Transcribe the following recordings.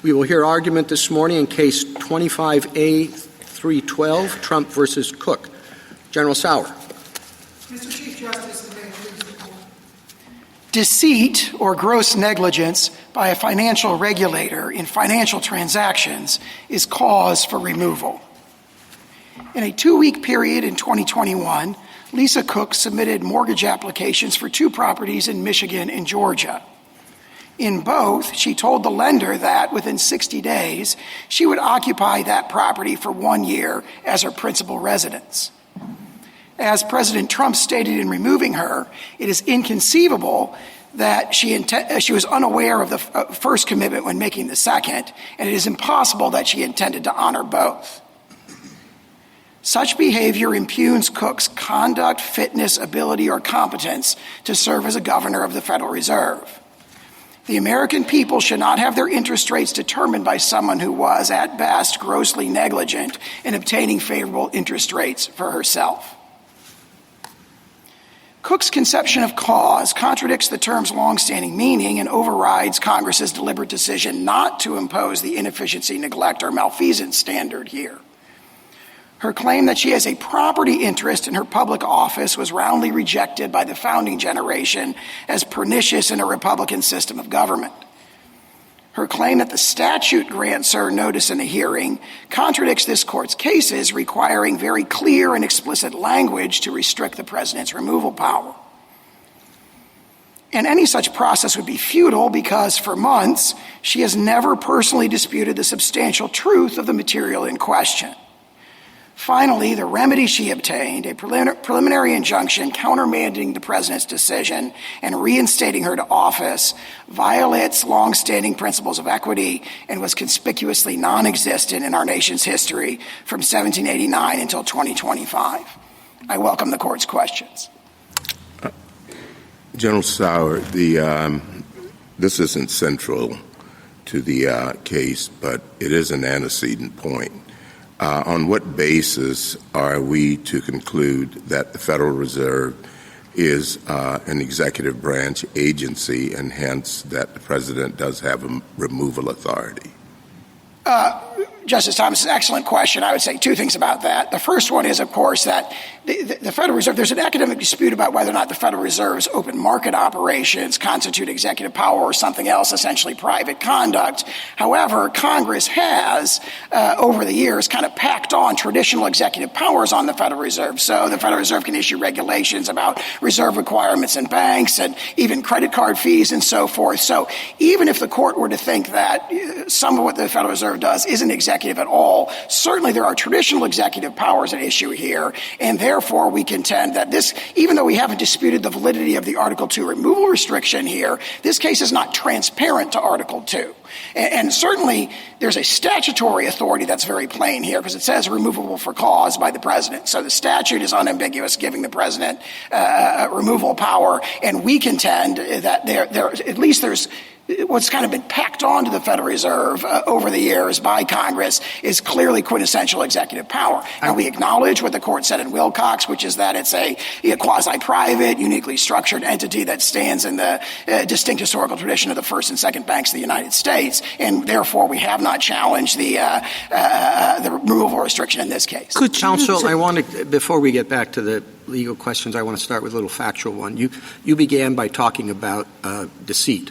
We will hear argument this morning in Case 25A312, Trump versus Cook. General Sauer. Mr. Chief Justice, and may it please the Court. Deceit or gross negligence by a financial regulator in financial transactions is cause for removal. In a 2-week period in 2021, Lisa Cook submitted mortgage applications for 2 properties in Michigan and Georgia. In both, she told the lender that within 60 days, she would occupy that property for 1 year as her principal residence. As President Trump stated in removing her, it is inconceivable that she was unaware of the first commitment when making the second, and it is impossible that she intended to honor both. Such behavior impugns Cook's conduct, fitness, ability, or competence to serve as a governor of the Federal Reserve. The American people should not have their interest rates determined by someone who was, at best, grossly negligent in obtaining favorable interest rates for herself. Cook's conception of cause contradicts the term's longstanding meaning and overrides Congress's deliberate decision not to impose the inefficiency, neglect, or malfeasance standard here. Her claim that she has a property interest in her public office was roundly rejected by the founding generation as pernicious in a Republican system of government. Her claim that the statute grants her notice in a hearing contradicts this court's cases requiring very clear and explicit language to restrict the president's removal power. And any such process would be futile because for months she has never personally disputed the substantial truth of the material in question. Finally, the remedy she obtained, a preliminary injunction countermanding the president's decision and reinstating her to office, violates longstanding principles of equity and was conspicuously non-existent in our nation's history from 1789 until 2025. I welcome the court's questions. General Sauer, this isn't central to the case, but it is an antecedent point. On what basis are we to conclude that the Federal Reserve is an executive branch agency and hence that the president does have a removal authority? Justice Thomas, an excellent question. I would say 2 things about that. The first one is, of course, that the Federal Reserve, there's an academic dispute about whether or not the Federal Reserve's open market operations constitute executive power or something else, essentially private conduct. However, Congress has, over the years, kind of packed on traditional executive powers on the Federal Reserve. So the Federal Reserve can issue regulations about reserve requirements in banks and even credit card fees and so forth. So even if the court were to think that some of what the Federal Reserve does isn't executive at all, certainly there are traditional executive powers at issue here, and therefore we contend that this, even though we haven't disputed the validity of the Article 2 removal restriction here, this case is not transparent to Article 2. And certainly there's a statutory authority that's very plain here because it says removable for cause by the president. So the statute is unambiguous, giving the president removal power, and we contend that at least there's what's kind of been packed onto the Federal Reserve over the years by Congress is clearly quintessential executive power. And we acknowledge what the court said in Wilcox, which is that it's a quasi-private, uniquely structured entity that stands in the distinct historical tradition of the first and second banks of the United States, and therefore we have not challenged the removal restriction in this case. Counsel, I want to, before we get back to the legal questions, I want to start with a little factual one. You began by talking about deceit.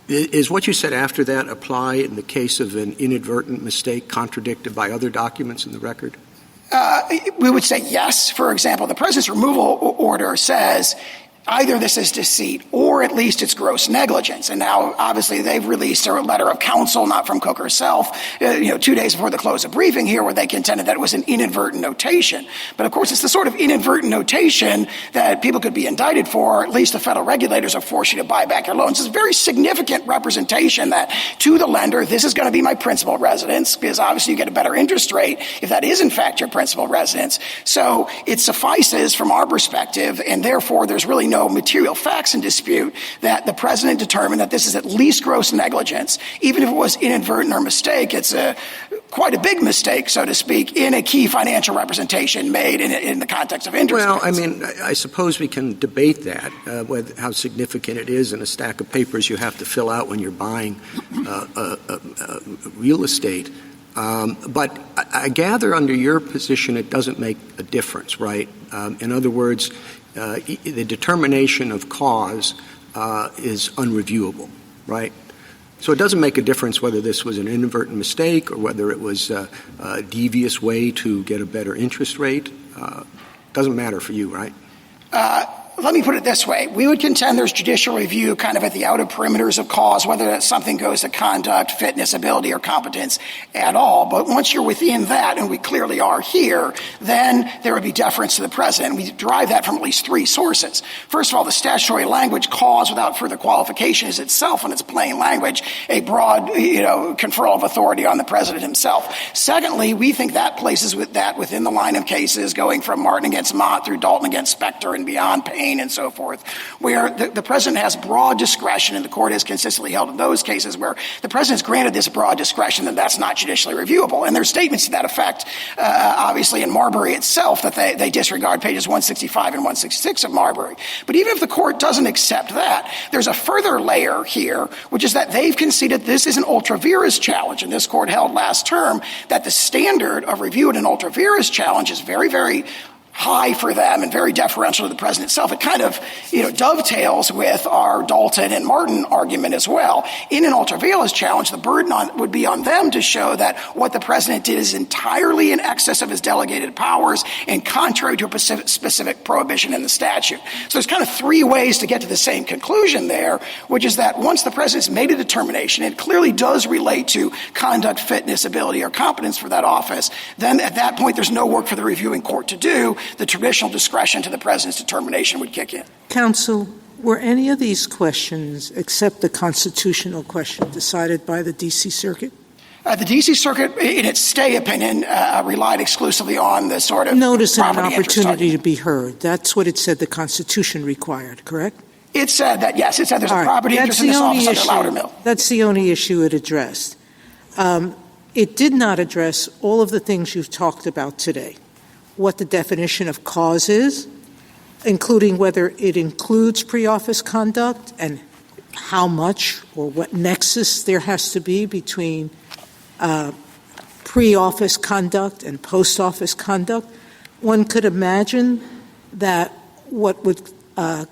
Is what you said after that apply in the case of an inadvertent mistake contradicted by other documents in the record? We would say yes. For example, the president's removal order says either this is deceit or at least it's gross negligence. And now, obviously, they've released a letter of counsel, not from Cook herself, 2 days before the close of briefing here, where they contended that it was an inadvertent notation. But, of course, it's the sort of inadvertent notation that people could be indicted for, or at least the federal regulators are forced you to buy back your loans. It's a very significant representation that, to the lender, this is going to be my principal residence, because obviously you get a better interest rate if that is, in fact, your principal residence. So it suffices from our perspective, and therefore there's really no material facts in dispute, that the president determined that this is at least gross negligence. Even if it was inadvertent or mistake, it's quite a big mistake, so to speak, in a key financial representation made in the context of interest Well, rates. I mean, I suppose we can debate that, with how significant it is in a stack of papers you have to fill out when you're buying real estate. But I gather under your position it doesn't make a difference, right? In other words, the determination of cause is unreviewable, right? So it doesn't make a difference whether this was an inadvertent mistake or whether it was a devious way to get a better interest rate. Doesn't matter for you, right? Let me put it this way. We would contend there's judicial review kind of at the outer perimeters of cause, whether something goes to conduct, fitness, ability, or competence at all. But once you're within that, and we clearly are here, then there would be deference to the president. We derive that from at least three sources. First of all, the statutory language, cause without further qualification, is itself, in its plain language, a broad, conferral of authority on the president himself. Secondly, we think that places that within the line of cases going from Martin against Mott through Dalton against Specter and beyond Payne and so forth, where the president has broad discretion, and the court has consistently held in those cases where the president's granted this broad discretion, then that's not judicially reviewable. And there's statements to that effect, obviously, in Marbury itself, that they disregard pages 165 and 166 of Marbury. But even if the court doesn't accept that, there's a further layer here, which is that they've conceded this is an ultra vires challenge. And this court held last term that the standard of review in an ultra vires challenge is very, very high for them and very deferential to the president itself. It kind of, dovetails with our Dalton and Martin argument as well. In an ultra vires challenge, the burden would be on them to show that what the president did is entirely in excess of his delegated powers and contrary to a specific prohibition in the statute. So there's kind of three ways to get to the same conclusion there, which is that once the president's made a determination, it clearly does relate to conduct, fitness, ability, or competence for that office, then at that point there's no work for the reviewing court to do. The traditional discretion to the president's determination would kick in. Counsel, were any of these questions, except the constitutional question, decided by the D.C. Circuit? The D.C. Circuit, in its stay opinion, relied exclusively on the sort of notice and an property opportunity to be heard. That's what it said the Constitution required, correct? It said that, yes. It said there's a property interest in this office under Loudermill. That's the only issue it addressed. It did not address all of the things you've talked about today. What the definition of cause is, including whether it includes pre-office conduct and how much or what nexus there has to be between pre-office conduct and post-office conduct. One could imagine that what would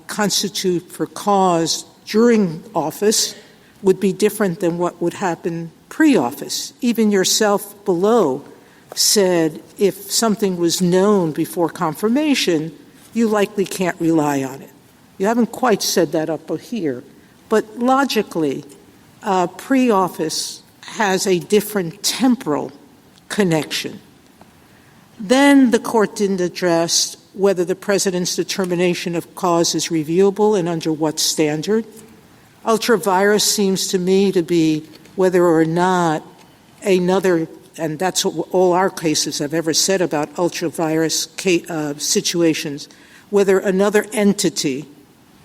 constitute for cause during office would be different than what would happen pre-office. Even yourself below said if something was known before confirmation, you likely can't rely on it. You haven't quite said that up here. But logically, pre-office has a different temporal connection. Then the court didn't address whether the president's determination of cause is reviewable and under what standard. Ultra-virus seems to me to be whether or not another, and that's what all our cases have ever said about ultra-virus situations, whether another entity,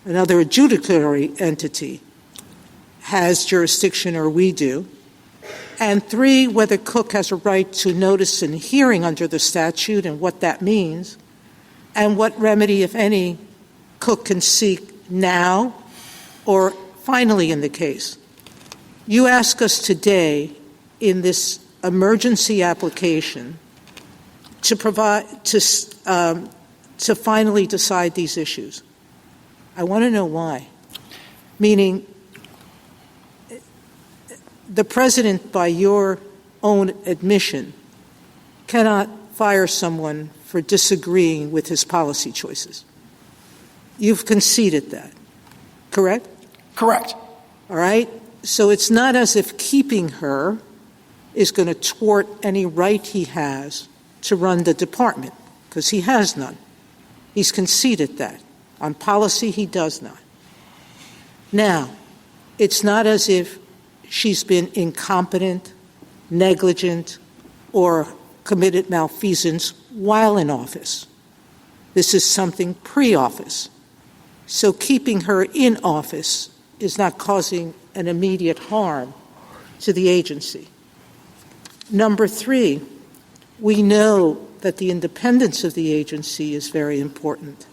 another adjudicatory entity, has jurisdiction or we do. And three, whether Cook has a right to notice and hearing under the statute and what that means, and what remedy, if any, Cook can seek now or finally in the case. You ask us today in this emergency application to provide to finally decide these issues. I want to know why. Meaning, the president, by your own admission, cannot fire someone for disagreeing with his policy choices. You've conceded that, correct? Correct. All right? So it's not as if keeping her is going to thwart any right he has to run the department, because he has none. He's conceded that. On policy, he does not. Now, it's not as if she's been incompetent, negligent, or committed malfeasance while in office. This is something pre-office. So keeping her in office is not causing an immediate harm to the agency. Number three, we know that the independence of the agency is very important,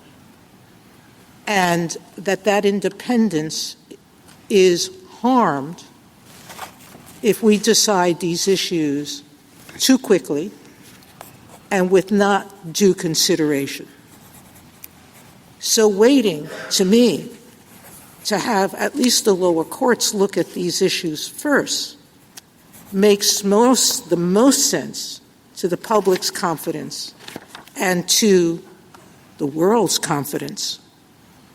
and that independence is harmed if we decide these issues too quickly and with not due consideration. So waiting, to me, to have at least the lower courts look at these issues first makes the most sense to the public's confidence and to the world's confidence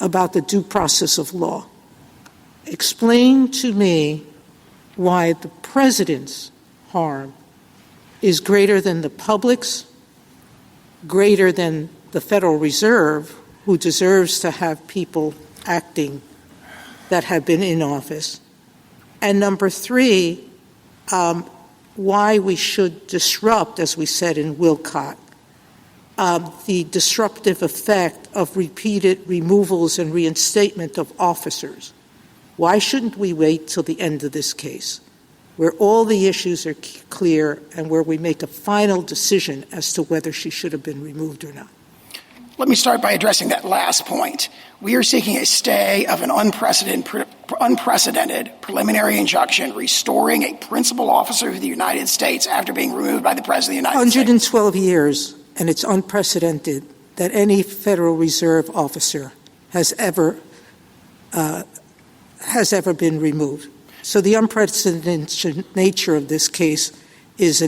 about the due process of law. Explain to me why the president's harm is greater than the public's, greater than the Federal Reserve, who deserves to have people acting that have been in office. And number three, why we should disrupt, as we said in Wilcott, the disruptive effect of repeated removals and reinstatement of officers. Why shouldn't we wait till the end of this case, where all the issues are clear and where we make a final decision as to whether she should have been removed or not? Let me start by addressing that last point. We are seeking a stay of an unprecedented preliminary injunction restoring a principal officer of the United States after being removed by the President of the United States. 112 years, and it's unprecedented that any Federal Reserve officer has ever been removed. So the unprecedented nature of this case is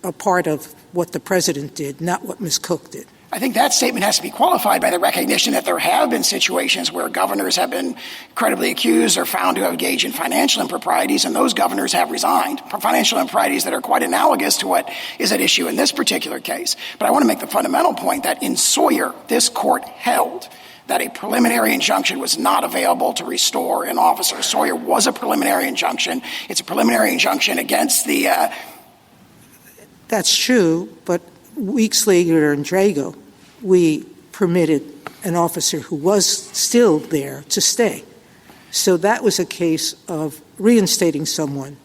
a part of what the President did, not what Ms. Cook did. I think that statement has to be qualified by the recognition that there have been situations where governors have been credibly accused or found to have engaged in financial improprieties, and those governors have resigned. Financial improprieties that are quite analogous to what is at issue in this particular case. But I want to make the fundamental point that in Sawyer, this court held that a preliminary injunction was not available to restore an officer. Sawyer was a preliminary injunction. It's a preliminary injunction against the... That's true, but weeks later in Drago, we permitted an officer who was still there to stay. So that was a case of reinstating someone.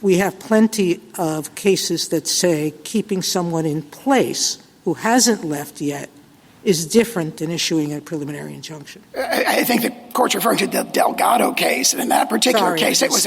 We have plenty of cases that say keeping someone in place who hasn't left yet is different than issuing a preliminary injunction. I think the court's referring to the Delgado case, and in that particular case, it was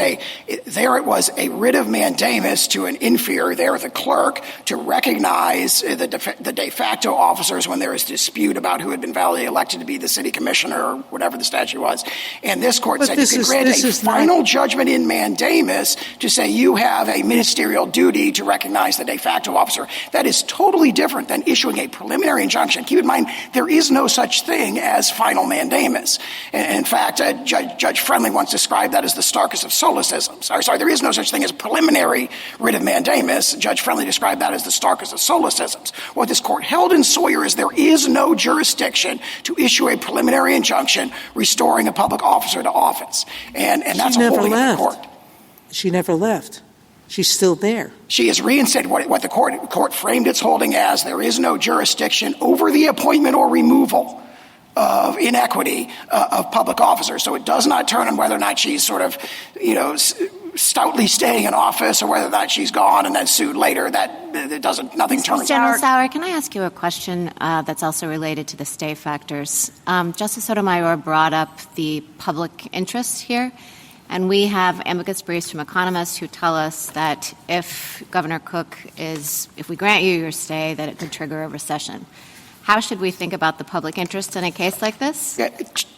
a writ of mandamus to an inferior there, the clerk, to recognize the de facto officers when there was dispute about who had been validly elected to be the city commissioner or whatever the statute was. And this court said you could grant a final judgment in mandamus to say you have a ministerial duty to recognize the de facto officer. That is totally different than issuing a preliminary injunction. Keep in mind, there is no such thing as final mandamus. And in fact, Judge Friendly once described that as the starkest of solecisms. Sorry, there is no such thing as a preliminary writ of mandamus. Judge Friendly described that as the starkest of solecisms. What this court held in Sawyer is there is no jurisdiction to issue a preliminary injunction restoring a public officer to office. And that's a holding of the court. She never left. She's still there. She is reinstated. What the court framed its holding as, there is no jurisdiction over the appointment or removal of inequity of public officers. So it does not turn on whether or not she's sort of, stoutly staying in office or whether or not she's gone and then sued later. Nothing turns General Sauer, can I ask you a question that's also related to the stay factors? Justice Sotomayor brought up the public interest here. And we have amicus briefs from economists who tell us that if Governor Cook if we grant you your stay, that it could trigger a recession. How should we think about the public interest in a case like this? Yeah,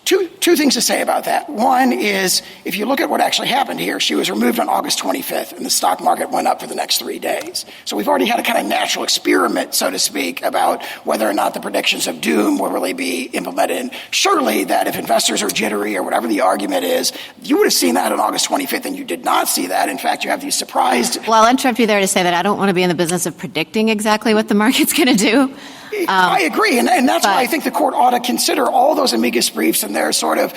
two things to say about that. One is, if you look at what actually happened here, she was removed on August 25th, and the stock market went up for the next 3 days. So we've already had a kind of natural experiment, so to speak, about whether or not the predictions of doom will really be implemented. And surely that if investors are jittery or whatever the argument is, you would have seen that on August 25th, and you did not see that. In fact, you have these surprised... Well, I'll interrupt you there to say that I don't want to be in the business of predicting exactly what the market's going to do. I agree, and that's why I think the court ought to consider all those amicus briefs and their sort of,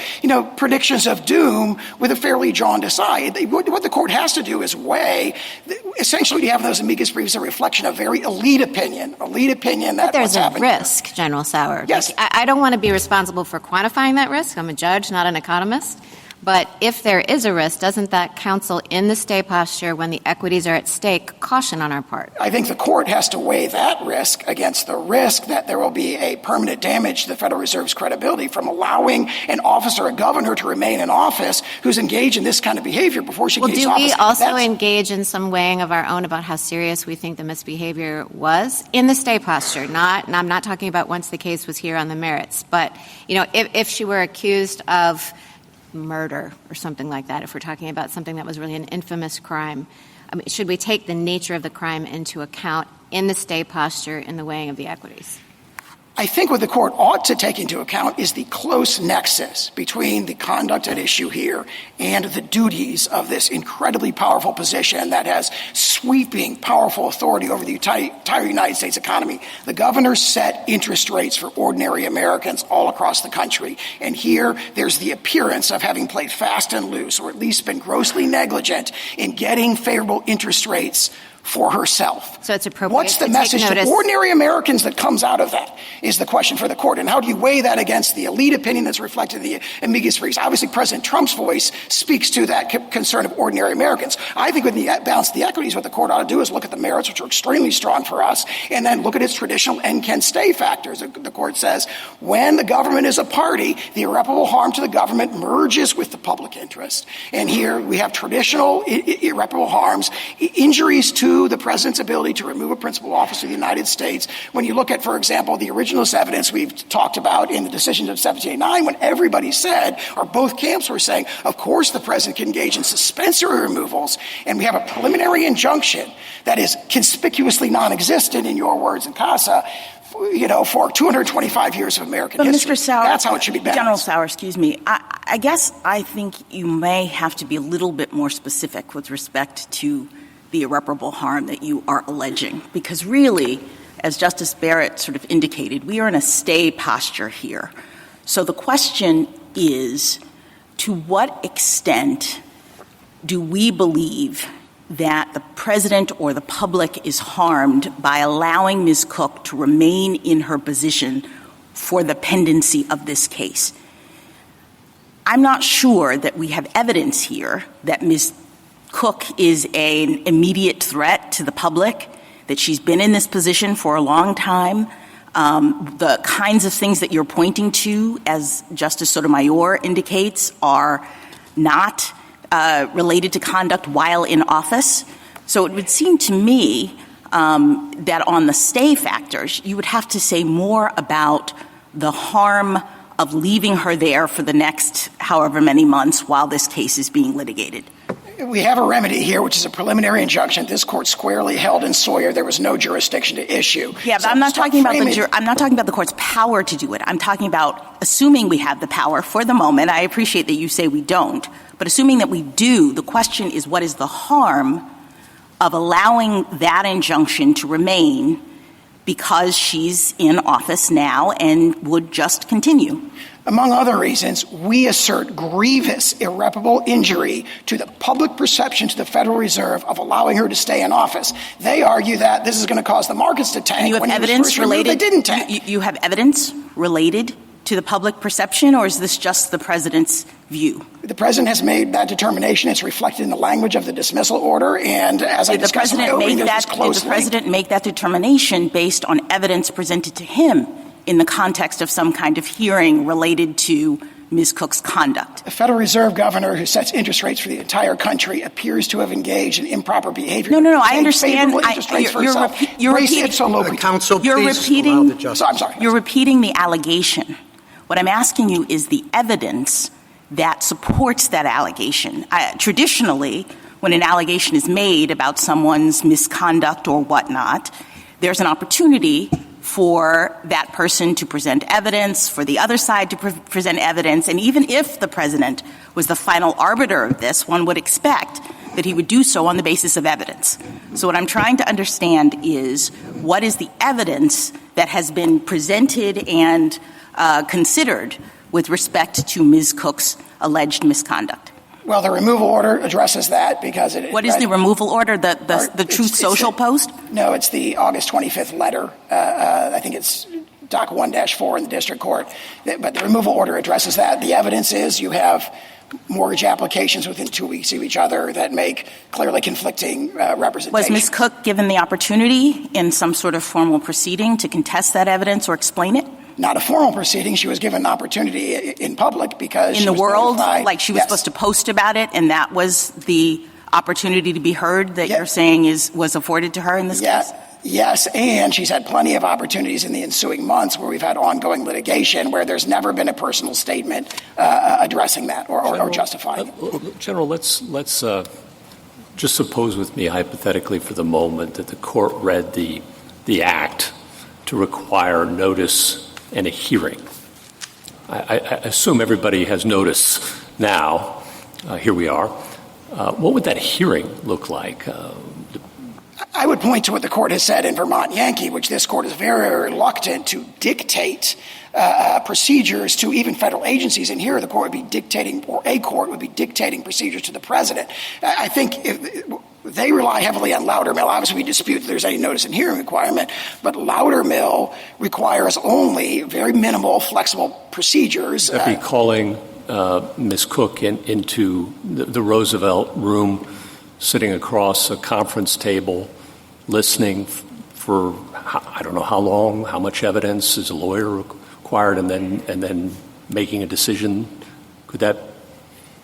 predictions of doom with a fairly jaundiced eye. What the court has to do is weigh. Essentially, you have those amicus briefs a reflection of very elite opinion that but there's what's a happening risk, General Sauer. Yes. I don't want to be responsible for quantifying that risk. I'm a judge, not an economist. But if there is a risk, doesn't that counsel in the stay posture when the equities are at stake caution on our part? I think the court has to weigh that risk against the risk that there will be a permanent damage to the Federal Reserve's credibility from allowing an officer, a governor, to remain in office who's engaged in this kind of behavior before she gets office. Do we also engage in some weighing of our own about how serious we think the misbehavior was in the stay posture? And I'm not talking about once the case was here on the merits, but if she were accused of murder or something like that, if we're talking about something that was really an infamous crime, should we take the nature of the crime into account in the stay posture in the weighing of the equities? I think what the court ought to take into account is the close nexus between the conduct at issue here and the duties of this incredibly powerful position that has sweeping, powerful authority over the entire United States economy. The governor set interest rates for ordinary Americans all across the country. And here, there's the appearance of having played fast and loose, or at least been grossly negligent in getting favorable interest rates for herself. So it's appropriate. What's the message to ordinary Americans that comes out of that is the question for the court. And how do you weigh that against the elite opinion that's reflected in the amicus briefs? Obviously, President Trump's voice speaks to that concern of ordinary Americans. I think with the balance of the equities, what the court ought to do is look at the merits, which are extremely strong for us, and then look at its traditional and can stay factors. The court says when the government is a party, the irreparable harm to the government merges with the public interest. And here we have traditional irreparable harms, injuries to the president's ability to remove a principal officer of the United States. When you look at, for example, the originalist evidence we've talked about in the decisions of 1789, when everybody said, or both camps were saying, of course the president can engage in suspensory removals, and we have a preliminary injunction that is conspicuously non-existent, in your words, in CASA, for 225 years of American history. Mr. Sauer, that's how it should be balanced. General Sauer, excuse me. I guess I think you may have to be a little bit more specific with respect to the irreparable harm that you are alleging. Because really, as Justice Barrett sort of indicated, we are in a stay posture here. So the question is, to what extent do we believe that the president or the public is harmed by allowing Ms. Cook to remain in her position for the pendency of this case? I'm not sure that we have evidence here that Ms. Cook is an immediate threat to the public, that she's been in this position for a long time. The kinds of things that you're pointing to, as Justice Sotomayor indicates, are not related to conduct while in office. So it would seem to me that on the stay factors, you would have to say more about the harm of leaving her there for the next however many months while this case is being litigated. We have a remedy here, which is a preliminary injunction. This court squarely held in Sawyer there was no jurisdiction to issue. Yeah, but I'm not talking about the court's power to do it. I'm talking about assuming we have the power for the moment. I appreciate that you say we don't, but assuming that we do, the question is what is the harm of allowing that injunction to remain because she's in office now and would just continue? Among other reasons, we assert grievous, irreparable injury to the public perception to the Federal Reserve of allowing her to stay in office. They argue that this is going to cause the markets to tank. And you have evidence related? They didn't tank. You have evidence related to the public perception, or is this just the president's view? The president has made that determination. It's reflected in the language of the dismissal order. And as I discussed, did the president make that determination based on evidence presented to him in the context of some kind of hearing related to Ms. Cook's conduct? The Federal Reserve governor who sets interest rates for the entire country appears to have engaged in improper behavior. No, I understand. You're repeating the allegation. What I'm asking you is the evidence that supports that allegation. Traditionally, when an allegation is made about someone's misconduct or whatnot, there's an opportunity for that person to present evidence, for the other side to present evidence. And even if the president was the final arbiter of this, one would expect that he would do so on the basis of evidence. So what I'm trying to understand is what is the evidence that has been presented and considered with respect to Ms. Cook's alleged misconduct? Well, the removal order addresses that because it... What is the removal order? The Truth Social post? No, it's the August 25th letter. I think it's Doc 1-4 in the district court. But the removal order addresses that. The evidence is you have mortgage applications within 2 weeks of each other that make clearly conflicting representation. Was Ms. Cook given the opportunity in some sort of formal proceeding to contest that evidence or explain it? Not a formal proceeding. She was given an opportunity in public because in the world, notified. Like she was supposed to post about it, and that was the opportunity to be heard that you're saying was afforded to her in this case? Yes, and she's had plenty of opportunities in the ensuing months where we've had ongoing litigation where there's never been a personal statement addressing that or justifying it. General, let's just suppose with me hypothetically for the moment that the court read the act to require notice and a hearing. I assume everybody has notice now. Here we are. What would that hearing look like? I would point to what the court has said in Vermont Yankee, which this court is very reluctant to dictate procedures to even federal agencies. And here the court would be dictating, or a court would be dictating procedures to the president. I think they rely heavily on Loudermill. Obviously, we dispute that there's any notice and hearing requirement, but Loudermill requires only very minimal, flexible procedures. Would that be calling Ms. Cook into the Roosevelt room, sitting across a conference table, listening for I don't know how long, how much evidence is a lawyer required, and then making a decision? Could that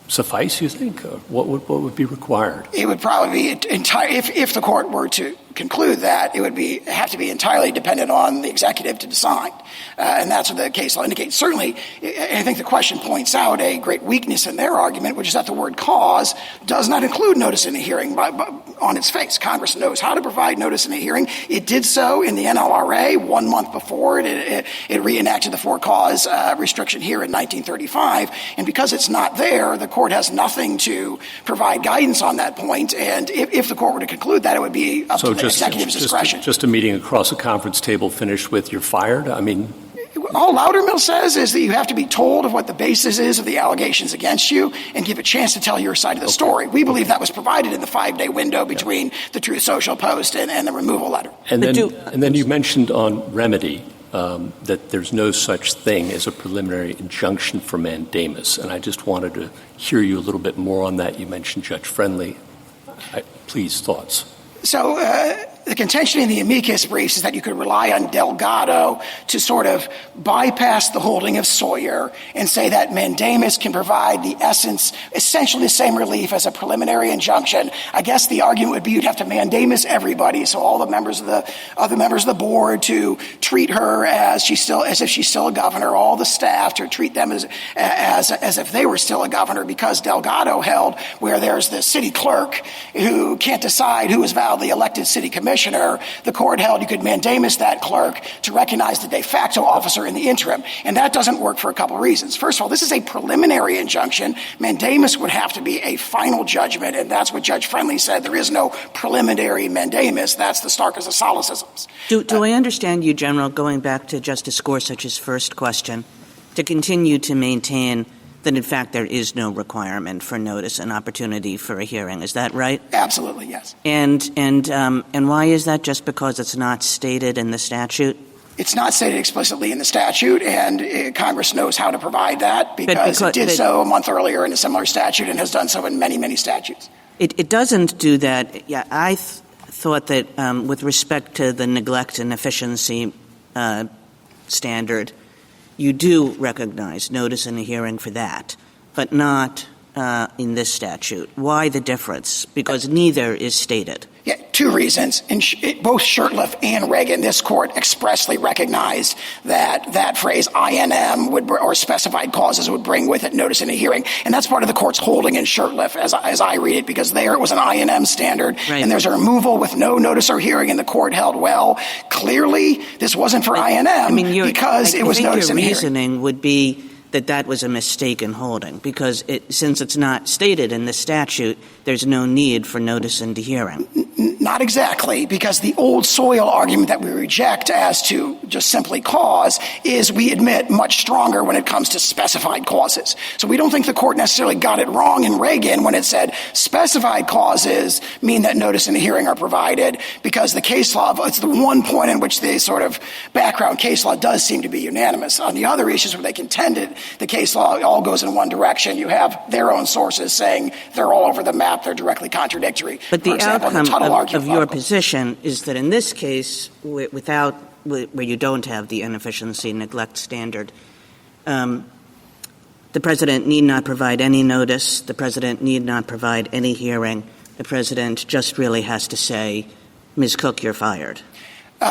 suffice, you think? What would be required? It would probably be if the court were to conclude that, it would have to be entirely dependent on the executive to decide. And that's what the case law indicates. Certainly, I think the question points out a great weakness in their argument, which is that the word cause does not include notice in a hearing on its face. Congress knows how to provide notice in a hearing. It did so in the NLRA 1 month before it reenacted the for-cause restriction here in 1935. And because it's not there, the court has nothing to provide guidance on that point. And if the court were to conclude that, it would be up to the executive's discretion. Just a meeting across a conference table finished with you're fired? I mean, all Loudermill says is that you have to be told of what the basis is of the allegations against you and give a chance to tell your side of the story. We believe that was provided in the 5-day window between the Truth Social post and the removal letter. And then you mentioned on remedy that there's no such thing as a preliminary injunction for mandamus. And I just wanted to hear you a little bit more on that. You mentioned Judge Friendly. Please, thoughts. So the contention in the amicus briefs is that you could rely on Delgado to sort of bypass the holding of Sawyer and say that mandamus can provide essentially the same relief as a preliminary injunction. I guess the argument would be you'd have to mandamus everybody, so all the members of the board to treat her as if she's still a governor, all the staff to treat them as if they were still a governor, because Delgado held where there's the city clerk who can't decide who is validly elected city commissioner. The court held you could mandamus that clerk to recognize the de facto officer in the interim. And that doesn't work for a couple of reasons. First of all, this is a preliminary injunction. Mandamus would have to be a final judgment, and that's what Judge Friendly said. There is no preliminary mandamus. That's the starkest of solecisms. Do I understand you, General, going back to Justice Gorsuch's first question, to continue to maintain that, in fact, there is no requirement for notice and opportunity for a hearing? Is that right? Absolutely, yes. And why is that? Just because it's not stated in the statute? It's not stated explicitly in the statute, and Congress knows how to provide that because it did so a month earlier in a similar statute and has done so in many, many statutes. It doesn't do that. Yeah, I thought that with respect to the neglect and efficiency standard, you do recognize notice in a hearing for that, but not in this statute. Why the difference? Because neither is stated. Yeah, two reasons. In both Shurtleff and Reagan, this court expressly recognized that phrase INM or specified causes would bring with it notice in a hearing. And that's part of the court's holding in Shurtleff, as I read it, because there it was an INM standard, right. And there's a removal with no notice or hearing, and the court held, well, clearly this wasn't for INM because it was notice in a hearing. Your reasoning would be that was a mistaken holding, because since it's not stated in the statute, there's no need for notice and hearing. Not exactly, because the old soil argument that we reject as to just simply cause is, we admit, much stronger when it comes to specified causes. So we don't think the court necessarily got it wrong in Reagan when it said specified causes mean that notice and hearing are provided, because the case law, it's the one point in which the sort of background case law does seem to be unanimous. On the other issues where they contended the case law all goes in one direction, you have their own sources saying they're all over the map, they're directly contradictory. But the outcome of your article. Position is that in this case, where you don't have the inefficiency neglect standard, the president need not provide any notice, the president need not provide any hearing, the president just really has to say, Ms. Cook, you're fired.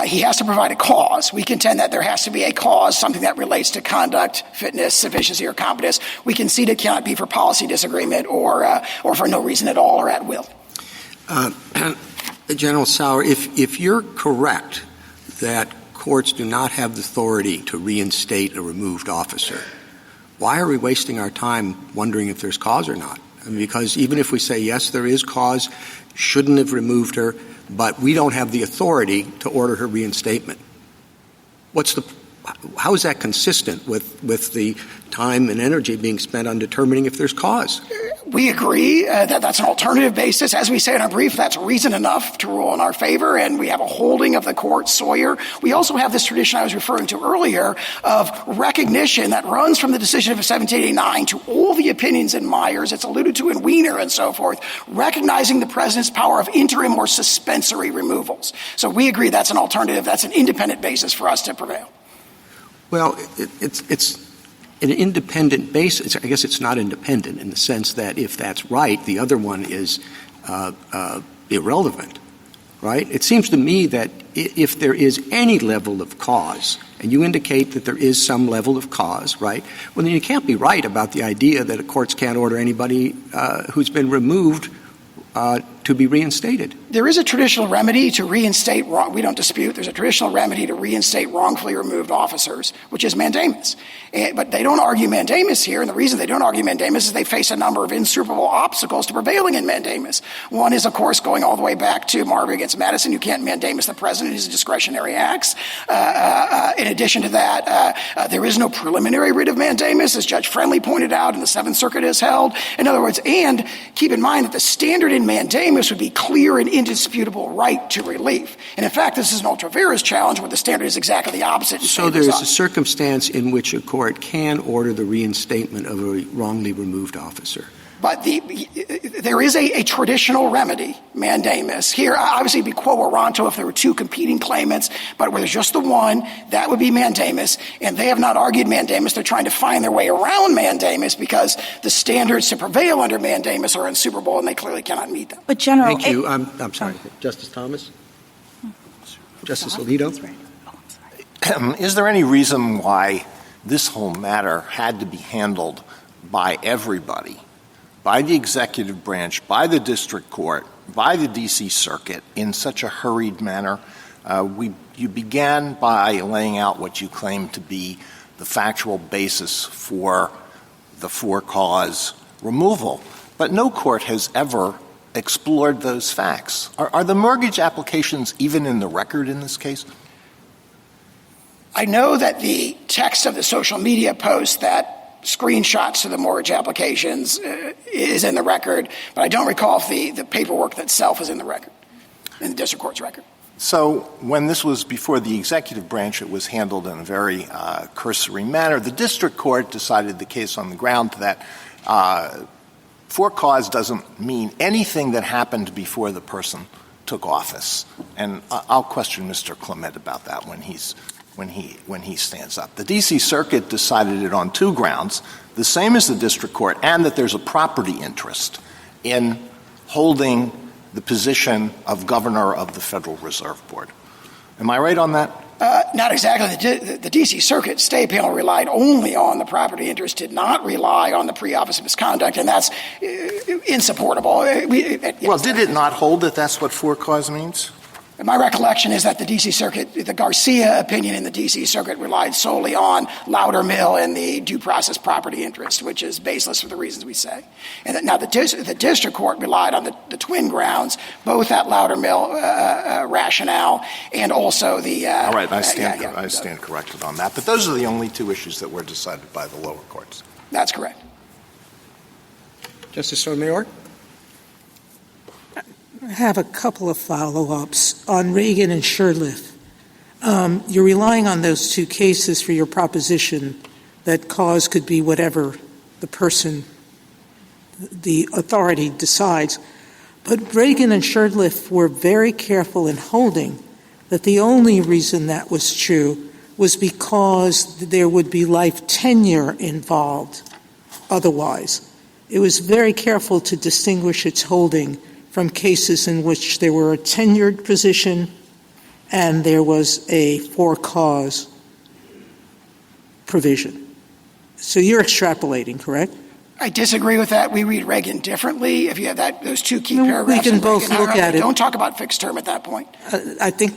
He has to provide a cause. We contend that there has to be a cause, something that relates to conduct, fitness, sufficiency, or competence. We concede it cannot be for policy disagreement or for no reason at all or at will. General Sauer, if you're correct that courts do not have the authority to reinstate a removed officer, why are we wasting our time wondering if there's cause or not? I mean, because even if we say, yes, there is cause, shouldn't have removed her, but we don't have the authority to order her reinstatement. How is that consistent with the time and energy being spent on determining if there's cause? We agree that that's an alternative basis. As we say in our brief, that's reason enough to rule in our favor, and we have a holding of the court, Sawyer. We also have this tradition I was referring to earlier of recognition that runs from the decision of 1789 to all the opinions in Myers, it's alluded to in Wiener and so forth, recognizing the president's power of interim or suspensory removals. So we agree that's an alternative, that's an independent basis for us to prevail. Well, it's an independent basis. I guess it's not independent in the sense that if that's right, the other one is irrelevant, right? It seems to me that if there is any level of cause, and you indicate that there is some level of cause, right, well, then you can't be right about the idea that courts can't order anybody who's been removed to be reinstated. There is a traditional remedy to reinstate we don't dispute. There's a traditional remedy to reinstate wrongfully removed officers, which is mandamus. But they don't argue mandamus here, and the reason they don't argue mandamus is they face a number of insuperable obstacles to prevailing in mandamus. One is, of course, going all the way back to Marbury against Madison. You can't mandamus the president. His discretionary acts. In addition to that, there is no preliminary writ of mandamus, as Judge Friendly pointed out and the Seventh Circuit has held. In other words, and keep in mind that the standard in mandamus would be clear and indisputable right to relief. And in fact, this is an ultra vires challenge where the standard is exactly the opposite. So there is a circumstance in which a court can order the reinstatement of a wrongly removed officer. But there is a traditional remedy, mandamus. Here, obviously, it'd be quo warranto if there were two competing claimants, but where there's just the one, that would be mandamus. And they have not argued mandamus. They're trying to find their way around mandamus because the standards to prevail under mandamus are insuperable, and they clearly cannot meet them. But General, thank you. I'm sorry, Justice Thomas, Justice Alito. Is there any reason why this whole matter had to be handled by everybody? By the executive branch, by the district court, by the D.C. Circuit in such a hurried manner? You began by laying out what you claim to be the factual basis for the for-cause removal, but no court has ever explored those facts. Are the mortgage applications even in the record in this case? I know that the text of the social media post that screenshots to the mortgage applications is in the record, but I don't recall if the paperwork itself is in the record, in the district court's record. So when this was before the executive branch, it was handled in a very cursory manner. The district court decided the case on the ground that for cause doesn't mean anything that happened before the person took office. And I'll question Mr. Clement about that when he stands up. The D.C. Circuit decided it on two grounds, the same as the district court, and that there's a property interest in holding the position of governor of the Federal Reserve Board. Am I right on that? Not exactly. The D.C. Circuit stay panel relied only on the property interest, did not rely on the pre-office misconduct, and that's insupportable. Well, did it not hold that that's what for cause means? My recollection is that the D.C. Circuit, the Garcia opinion in the D.C. Circuit relied solely on Loudermill and the due process property interest, which is baseless for the reasons we say. And that now the district court relied on the twin grounds, both that Loudermill rationale and also the. All right, I stand corrected on that. But those are the only two issues that were decided by the lower courts. That's correct. Justice Sotomayor? I have a couple of follow-ups on Reagan and Shurtleff. You're relying on those two cases for your proposition that cause could be whatever the person, the authority decides. But Reagan and Shurtleff were very careful in holding that the only reason that was true was because there would be life tenure involved otherwise. It was very careful to distinguish its holding from cases in which there were a tenured position and there was a for-cause provision. So you're extrapolating, correct? I disagree with that. We read Reagan differently. If you have those two key paragraphs, we can both look at it. Don't talk about fixed term at that point. I think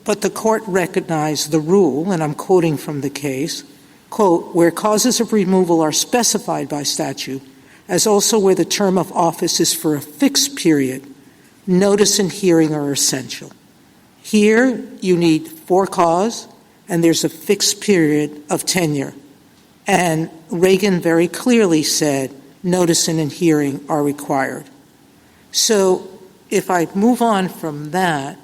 but the court recognized the rule, and I'm quoting from the case, quote, where causes of removal are specified by statute, as also where the term of office is for a fixed period, notice and hearing are essential. Here, you need for cause, and there's a fixed period of tenure. And Reagan very clearly said notice and hearing are required. So if I move on from that,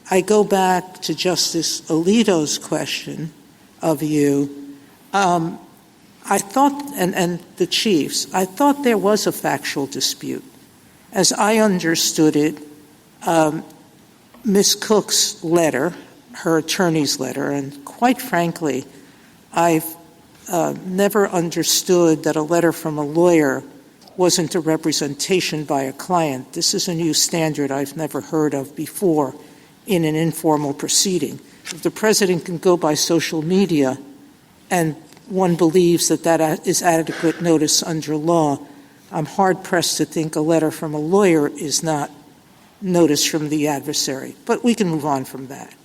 I go back to Justice Alito's question of you. I thought, and the Chiefs, I thought there was a factual dispute. As I understood it, Ms. Cook's letter, her attorney's letter, and quite frankly, I've never understood that a letter from a lawyer wasn't a representation by a client. This is a new standard I've never heard of before in an informal proceeding. If the president can go by social media and one believes that is adequate notice under law, I'm hard-pressed to think a letter from a lawyer is not notice from the adversary. But we can move on from that.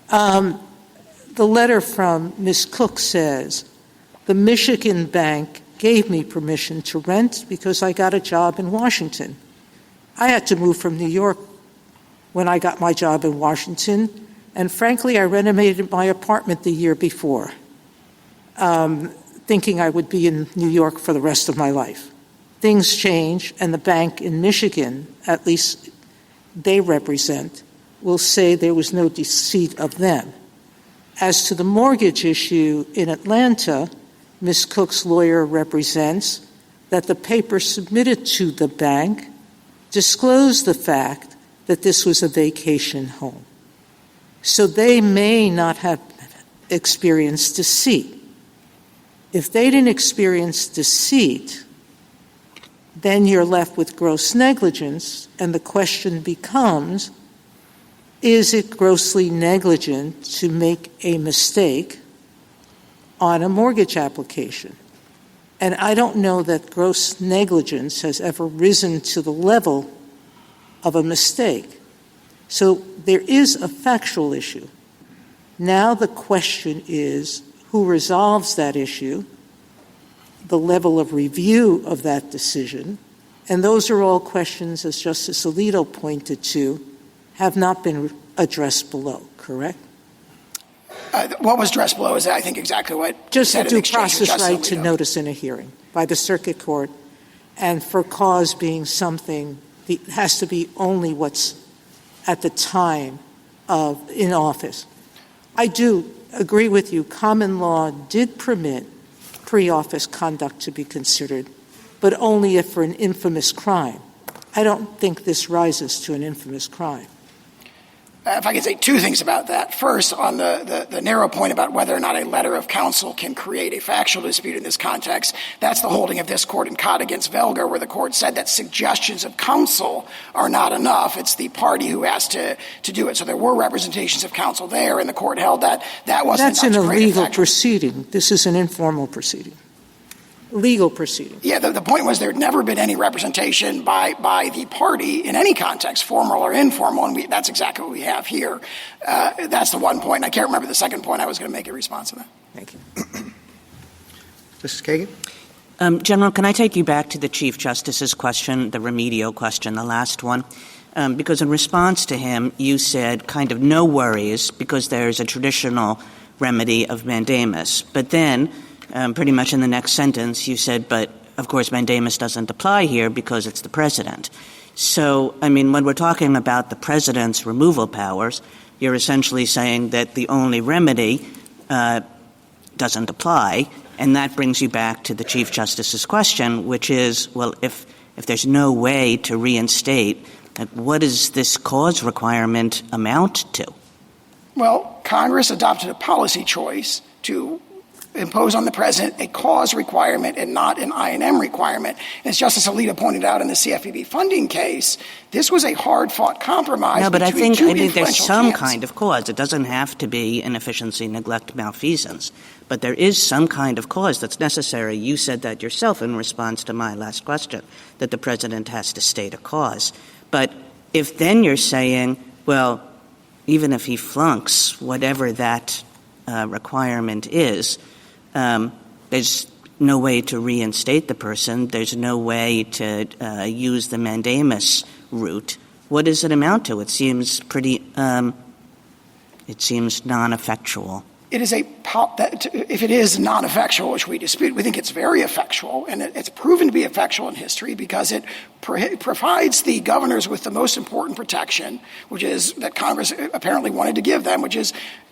The letter from Ms. Cook says, the Michigan bank gave me permission to rent because I got a job in Washington. I had to move from New York when I got my job in Washington, and frankly, I renovated my apartment the year before. Thinking I would be in New York for the rest of my life. Things change, and the bank in Michigan, at least they represent, will say there was no deceit of them. As to the mortgage issue in Atlanta, Ms. Cook's lawyer represents that the paper submitted to the bank disclosed the fact that this was a vacation home. So they may not have experienced deceit. If they didn't experience deceit, then you're left with gross negligence, and the question becomes, is it grossly negligent to make a mistake on a mortgage application? And I don't know that gross negligence has ever risen to the level of a mistake. So there is a factual issue. Now the question is, who resolves that issue, the level of review of that decision, and those are all questions, as Justice Alito pointed to, have not been addressed below, correct? What was addressed below is, I think, exactly what just said a due in exchange with process Justice right to Alito. notice in a hearing by the circuit court, and for cause being something that has to be only what's at the time of in office. I do agree with you. Common law did permit pre-office conduct to be considered, but only if for an infamous crime. I don't think this rises to an infamous crime. If I could say two things about that. First, on the narrow point about whether or not a letter of counsel can create a factual dispute in this context, that's the holding of this court in Cott against Velger, where the court said that suggestions of counsel are not enough. It's the party who has to do it. So there were representations of counsel there, and the court held that wasn't That's enough in to a create legal factual. proceeding. This is an informal proceeding. legal proceeding. Yeah, the point was there had never been any representation by the party in any context, formal or informal, and that's exactly what we have here. That's the one point. I can't remember the second point I was going to make in response to that. Thank you. Justice Kagan? General, can I take you back to the Chief Justice's question, the remedial question, the last one? Because in response to him, you said kind of no worries because there's a traditional remedy of mandamus. But then, pretty much in the next sentence, you said, but of course mandamus doesn't apply here because it's the president. So, I mean, when we're talking about the president's removal powers, you're essentially saying that the only remedy doesn't apply. And that brings you back to the Chief Justice's question, which is, well, if there's no way to reinstate, what does this cause requirement amount to? Well, Congress adopted a policy choice to impose on the president a cause requirement and not an I&M requirement. And as Justice Alito pointed out in the CFPB funding case, this was a hard-fought compromise. No, but I think there's some camps. kind of cause. It doesn't have to be inefficiency, neglect, malfeasance. But there is some kind of cause that's necessary. You said that yourself in response to my last question, that the president has to state a cause. But if then you're saying, well, even if he flunks whatever that requirement is, there's no way to reinstate the person. There's no way to use the mandamus route. What does it amount to? It seems pretty it seems non-effectual. It is if it is non-effectual, which we dispute, we think it's very effectual, and it's proven to be effectual in history because it provides the governors with the most important protection, which is that Congress apparently wanted to give them, which is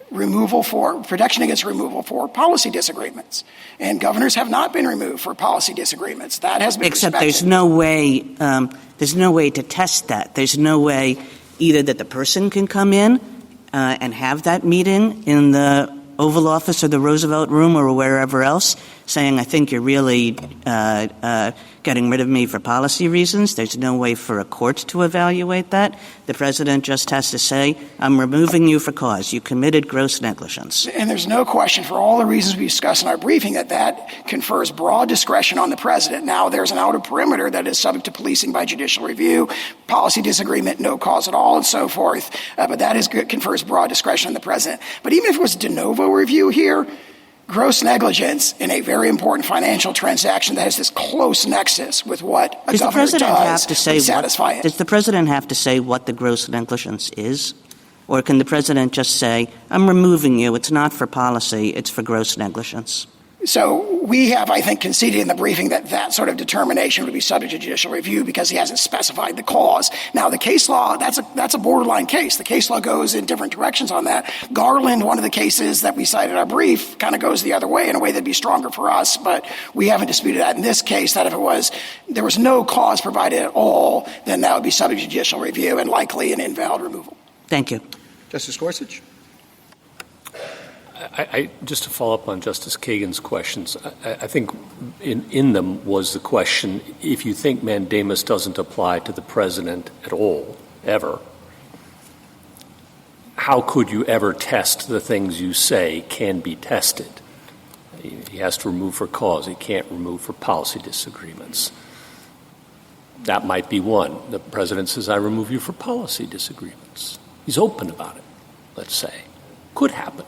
protection against removal for policy disagreements. And governors have not been removed for policy disagreements. That has been Except respected. there's no way to test that. There's no way either that the person can come in and have that meeting in the Oval Office or the Roosevelt Room or wherever else, saying, I think you're really getting rid of me for policy reasons. There's no way for a court to evaluate that. The president just has to say, I'm removing you for cause. You committed gross negligence. And there's no question, for all the reasons we discussed in our briefing, that confers broad discretion on the president. Now, there's an outer perimeter that is subject to policing by judicial review, policy disagreement, no cause at all, and so forth. But that confers broad discretion on the president. But even if it was de novo review here, gross negligence in a very important financial transaction that has this close nexus with what a governor does would satisfy it. Does the president have to say what the gross negligence is? Or can the president just say, I'm removing you, it's not for policy, it's for gross negligence? So we have, I think, conceded in the briefing that sort of determination would be subject to judicial review because he hasn't specified the cause. Now, the case law, that's a borderline case. The case law goes in different directions on that. Garland, one of the cases that we cited in our brief, kind of goes the other way in a way that'd be stronger for us, but we haven't disputed that in this case, that if there was no cause provided at all, then that would be subject to judicial review and likely an invalid removal. Thank you. Justice Gorsuch? Just to follow up on Justice Kagan's questions, I think in them was the question, if you think mandamus doesn't apply to the president at all, ever, how could you ever test the things you say can be tested? He has to remove for cause. He can't remove for policy disagreements. That might be one. The president says, I remove you for policy disagreements. He's open about it, let's say. Could happen.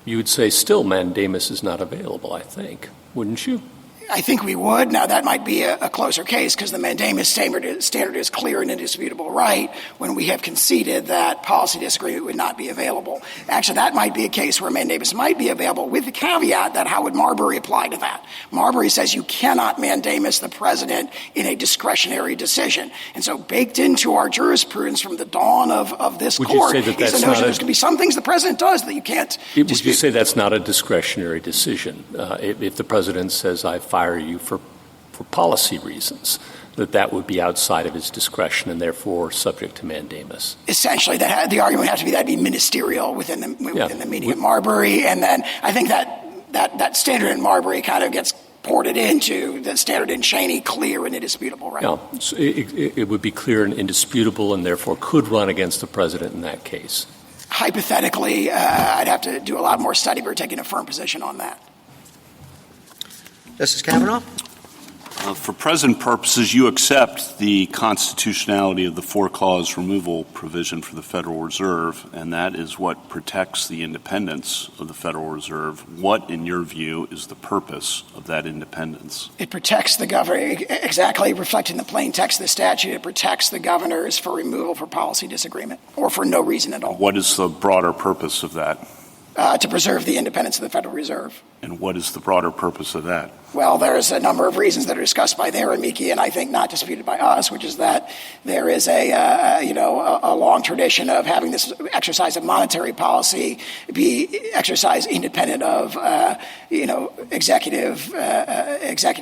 You would say still mandamus is not available, I think, wouldn't you? I think we would. Now, that might be a closer case because the mandamus standard is clear and indisputable right when we have conceded that policy disagreement would not be available. Actually, that might be a case where mandamus might be available with the caveat that how would Marbury apply to that? Marbury says you cannot mandamus the president in a discretionary decision. And so baked into our jurisprudence from the dawn of this court is the notion there's going to be some things the president does that you can't dispute. Would you say that's not a discretionary decision? If the president says, I fire you for policy reasons, that would be outside of his discretion and therefore subject to mandamus. Essentially, the argument would have to be that'd be ministerial within the meaning of Marbury, and then I think that standard in Marbury kind of gets ported into the standard in Cheney, clear and indisputable, right? No, so it would be clear and indisputable and therefore could run against the president in that case. Hypothetically, I'd have to do a lot more study. We're taking a firm position on that. Justice Kavanaugh? For present purposes, you accept the constitutionality of the four-clause removal provision for the Federal Reserve, and that is what protects the independence of the Federal Reserve. What, in your view, is the purpose of that independence? It protects the governor, exactly reflecting the plain text of the statute. It protects the governors for removal for policy disagreement or for no reason at all. What is the broader purpose of that? To preserve the independence of the Federal Reserve. And what is the broader purpose of that? Well, there's a number of reasons that are discussed by their amici, and I think not disputed by us, which is that there is a long tradition of having this exercise of monetary policy be exercised independent of, executive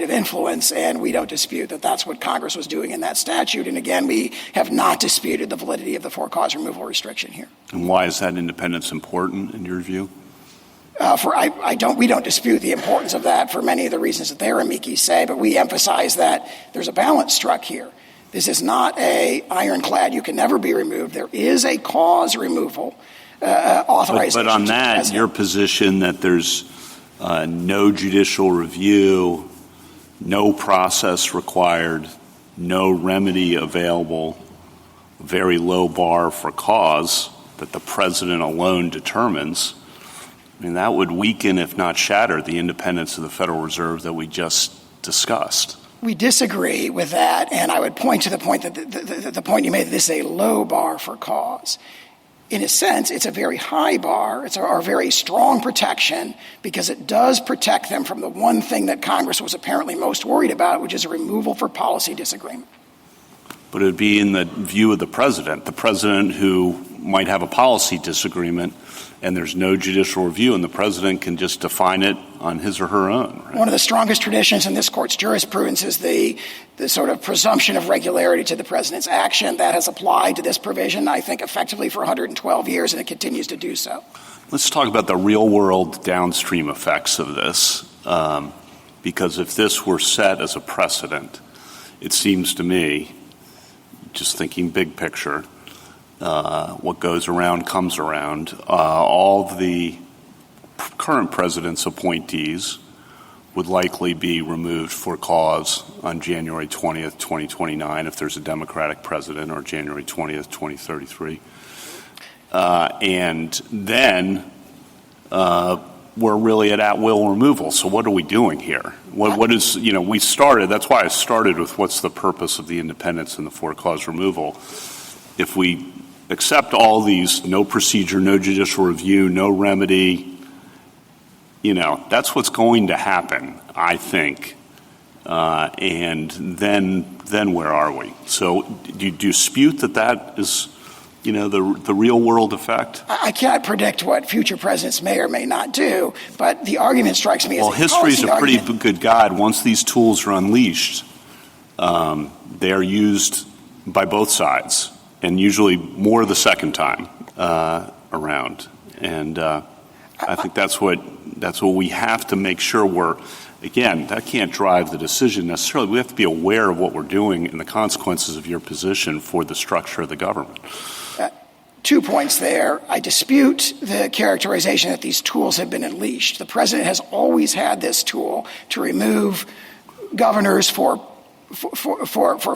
influence, and we don't dispute that that's what Congress was doing in that statute. And again, we have not disputed the validity of the four-cause removal restriction here. And why is that independence important in your view? We don't dispute the importance of that for many of the reasons that their amici say, but we emphasize that there's a balance struck here. This is not a ironclad, you can never be removed. There is a cause removal authorization. But on that, your position that there's no judicial review, no process required, no remedy available, very low bar for cause that the president alone determines, I mean, that would weaken, if not shatter, the independence of the Federal Reserve that we just discussed. We disagree with that, and I would point to the point that the point you made that this is a low bar for cause. In a sense, it's a very high bar. It's a very strong protection because it does protect them from the one thing that Congress was apparently most worried about, which is a removal for policy disagreement. But it would be in the view of the president who might have a policy disagreement, and there's no judicial review, and the president can just define it on his or her own. Right? One of the strongest traditions in this court's jurisprudence is the sort of presumption of regularity to the president's action that has applied to this provision, I think, effectively for 112 years, and it continues to do so. Let's talk about the real-world downstream effects of this, because if this were set as a precedent, it seems to me, just thinking big picture, what goes around comes around. All the current president's appointees would likely be removed for cause on January 20th, 2029, if there's a Democratic president, or January 20th, 2033. And then we're really at-will removal. So what are we doing here? What is, we started, that's why I started with what's the purpose of the independence and the for-cause removal. If we accept all these, no procedure, no judicial review, no remedy, that's what's going to happen, I think. And then where are we? So do you dispute that is, the real world effect? I cannot predict what future presidents may or may not do, but the argument strikes me as well, history is a pretty good guide. Once these tools are unleashed, they are used by both sides, and usually more the second time around. And I think that's what we have to make sure again, that can't drive the decision necessarily. We have to be aware of what we're doing and the consequences of your position for the structure of the government. 2 points there. I dispute the characterization that these tools have been unleashed. The president has always had this tool to remove governors for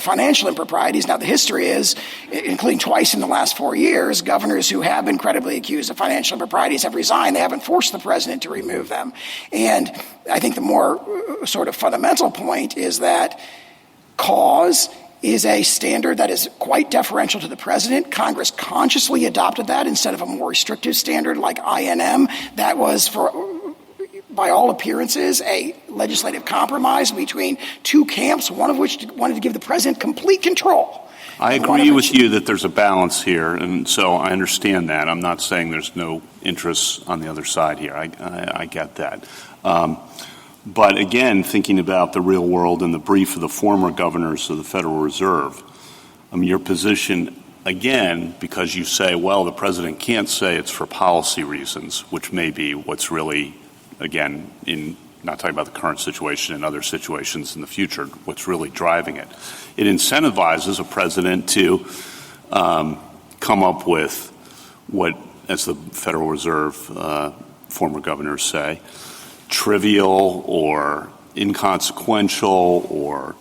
financial improprieties. Now, the history is, including twice in the last 4 years, governors who have been credibly accused of financial improprieties have resigned. They haven't forced the president to remove them. And I think the more sort of fundamental point is that cause is a standard that is quite deferential to the president. Congress consciously adopted that instead of a more restrictive standard like INM. That was, by all appearances, a legislative compromise between two camps, one of which wanted to give the president complete control. I agree with you that there's a balance here, and so I understand that. I'm not saying there's no interests on the other side here. I get that. But again, thinking about the real world and the brief of the former governors of the Federal Reserve, your position, again, because you say, well, the president can't say it's for policy reasons, which may be what's really, again, not talking about the current situation and other situations in the future, what's really driving it. It incentivizes a president to come up with what, as the Federal Reserve former governors say, trivial or inconsequential or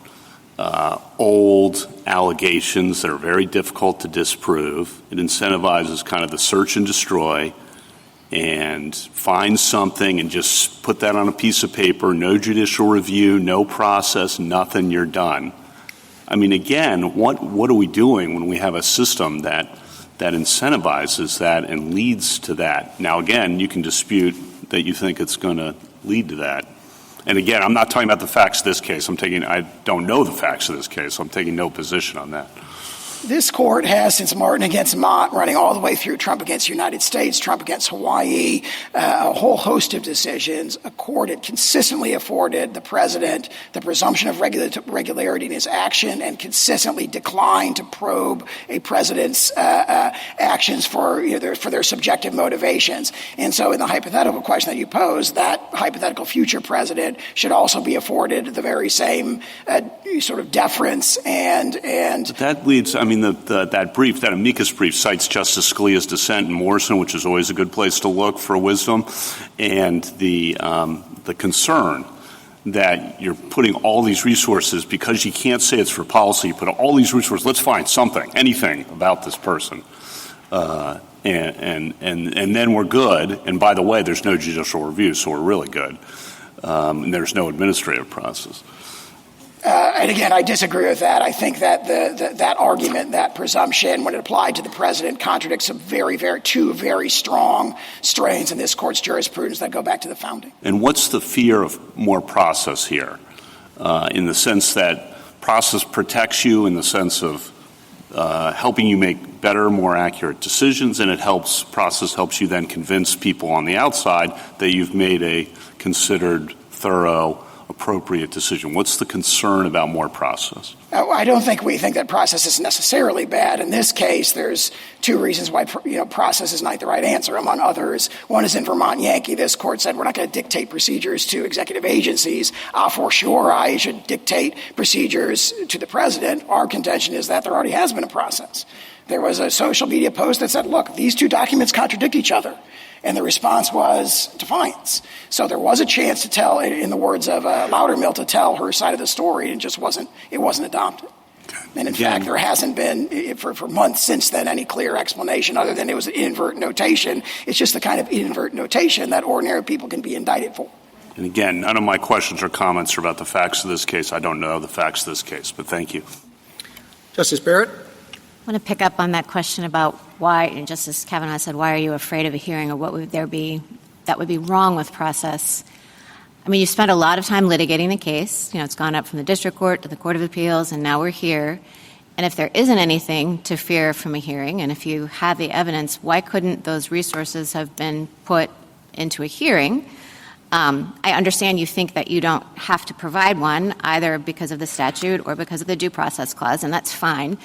old allegations that are very difficult to disprove. It incentivizes kind of the search and destroy and find something and just put that on a piece of paper, no judicial review, no process, nothing, you're done. I mean, again, what are we doing when we have a system that incentivizes that and leads to that? Now, again, you can dispute that you think it's going to lead to that. And again, I'm not talking about the facts of this case. I don't know the facts of this case. I'm taking no position on that. This court has, since Martin against Mott, running all the way through Trump against the United States, Trump against Hawaii, a whole host of decisions, consistently afforded the president the presumption of regularity in his action and consistently declined to probe a president's actions for their subjective motivations. And so in the hypothetical question that you pose, that hypothetical future president should also be afforded the very same sort of deference and But that leads, that amicus brief cites Justice Scalia's dissent in Morrison, which is always a good place to look for wisdom, and the concern that you're putting all these resources, because you can't say it's for policy, you put all these resources, let's find something, anything about this person. And then we're good. And by the way, there's no judicial review, so we're really good. And there's no administrative process. And again, I disagree with that. I think that that argument, that presumption, when it applied to the president, contradicts two very strong strains in this court's jurisprudence that go back to the founding. And what's the fear of more process here? In the sense that process protects you, in the sense of helping you make better, more accurate decisions, and process helps you then convince people on the outside that you've made a considered, thorough, appropriate decision. What's the concern about more process? I don't think we think that process is necessarily bad. In this case, there's two reasons why process is not the right answer, among others. One is in Vermont Yankee. This court said we're not going to dictate procedures to executive agencies. For sure, I should dictate procedures to the president. Our contention is that there already has been a process. There was a social media post that said, look, these two documents contradict each other. And the response was defiance. So there was a chance to tell, in the words of Loudermill, to tell her side of the story, and it wasn't adopted. And in fact, there hasn't been, for months since then, any clear explanation other than it was an inadvertent notation. It's just the kind of inadvertent notation that ordinary people can be indicted for. And again, none of my questions or comments are about the facts of this case. I don't know the facts of this case, but thank you. Justice Barrett? I want to pick up on that question about why, and Justice Kavanaugh said, why are you afraid of a hearing, or what would there be that would be wrong with process? I mean, you spent a lot of time litigating the case. It's gone up from the district court to the Court of Appeals, and now we're here. And if there isn't anything to fear from a hearing, and if you have the evidence, why couldn't those resources have been put into a hearing? I understand you think that you don't have to provide one, either because of the statute or because of the due process clause, and that's fine.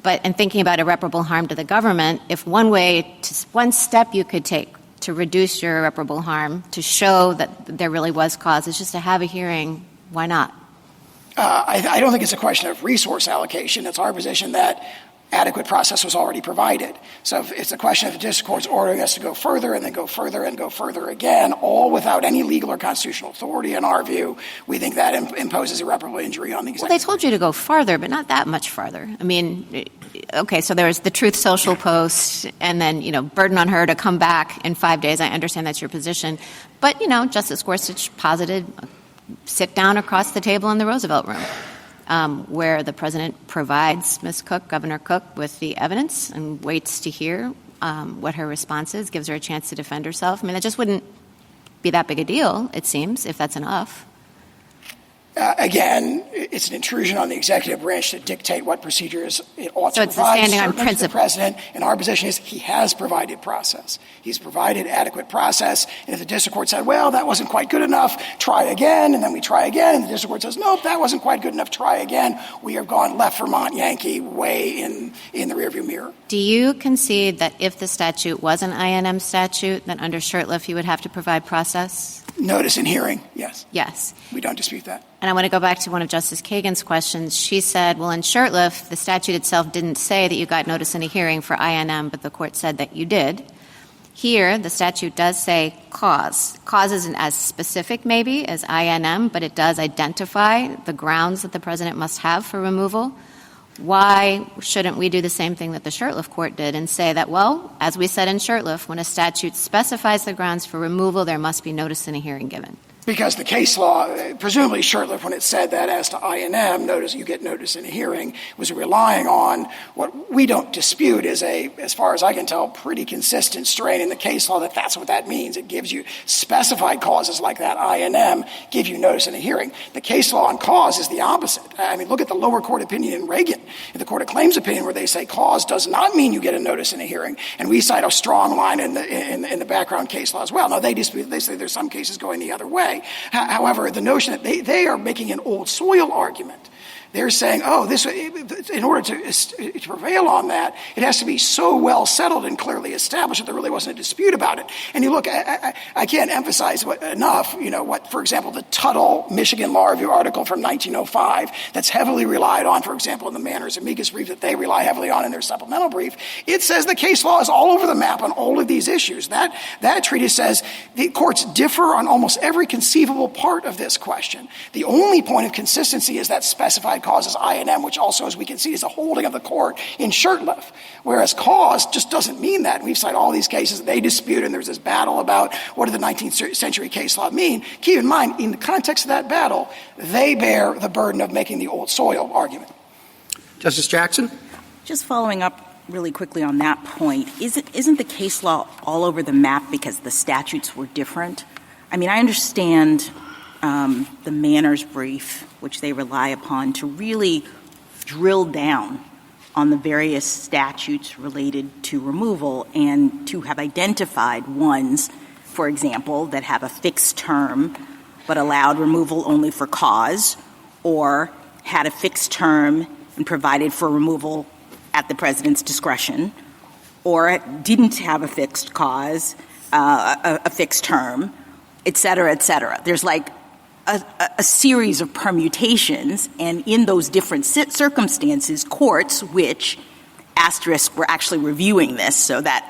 But in thinking about irreparable harm to the government, if one step you could take to reduce your irreparable harm, to show that there really was cause, is just to have a hearing, why not? I don't think it's a question of resource allocation. It's our position that adequate process was already provided. So if it's a question of the district court's ordering us to go further and then go further and go further again, all without any legal or constitutional authority, in our view, we think that imposes irreparable injury on the executive. Well, they told you to go farther, but not that much farther. I mean, okay, so there was the Truth Social post and then, burden on her to come back in 5 days. I understand that's your position. But, Justice Gorsuch posited sit down across the table in the Roosevelt room. Where the president provides Ms. Cook, Governor Cook, with the evidence and waits to hear what her response is, gives her a chance to defend herself. I mean, that just wouldn't be that big a deal, it seems, if that's enough. Again, it's an intrusion on the executive branch to dictate what procedures it ought to provide. So it's standing on principle. The president, and our position is he has provided process. He's provided adequate process. And if the district court said, well, that wasn't quite good enough, try again, and then we try again, and the district court says, nope, that wasn't quite good enough, try again, we have gone left Vermont Yankee way in the rearview mirror. Do you concede that if the statute was an INM statute, then under Shurtleff you would have to provide process? Notice and hearing, yes. Yes. We don't dispute that. And I want to go back to one of Justice Kagan's questions. She said, well, in Shurtleff, the statute itself didn't say that you got notice and a hearing for INM, but the court said that you did. Here, the statute does say cause. Cause isn't as specific, maybe, as INM, but it does identify the grounds that the president must have for removal. Why shouldn't we do the same thing that the Shurtleff court did and say that, well, as we said in Shurtleff, when a statute specifies the grounds for removal, there must be notice and a hearing given? Because the case law, presumably Shurtleff, when it said that as to INM, you get notice in a hearing, was relying on what we don't dispute is as far as I can tell, pretty consistent strain in the case law that's what that means. It gives you specified causes like that, INM, give you notice in a hearing. The case law on cause is the opposite. I mean, look at the lower court opinion in Reagan, in the Court of Claims opinion, where they say cause does not mean you get a notice in a hearing. And we cite a strong line in the background case law as well. Now, they dispute, they say there's some cases going the other way. However, the notion that they are making an old soil argument. They're saying, in order to prevail on that, it has to be so well settled and clearly established that there really wasn't a dispute about it. And you look, I can't emphasize enough, what, for example, the Tuttle Michigan Law Review article from 1905 that's heavily relied on, for example, in the Manners amicus brief that they rely heavily on in their supplemental brief. It says the case law is all over the map on all of these issues. That treatise says the courts differ on almost every conceivable part of this question. The only point of consistency is that specified cause is INM, which also, as we can see, is a holding of the court in Shurtleff. Whereas cause just doesn't mean that. We've cited all these cases they dispute, and there's this battle about what did the 19th century case law mean. Keep in mind, in the context of that battle, they bear the burden of making the old soil argument. Justice Jackson? Just following up really quickly on that point, isn't the case law all over the map because the statutes were different? I mean, I understand the Manners brief, which they rely upon to really drill down on the various statutes related to removal and to have identified ones, for example, that have a fixed term but allowed removal only for cause, or had a fixed term and provided for removal at the president's discretion, or didn't have a fixed cause, a fixed term, et cetera, et cetera. There's like a series of permutations, and in those different circumstances, courts, which asterisk were actually reviewing this, so that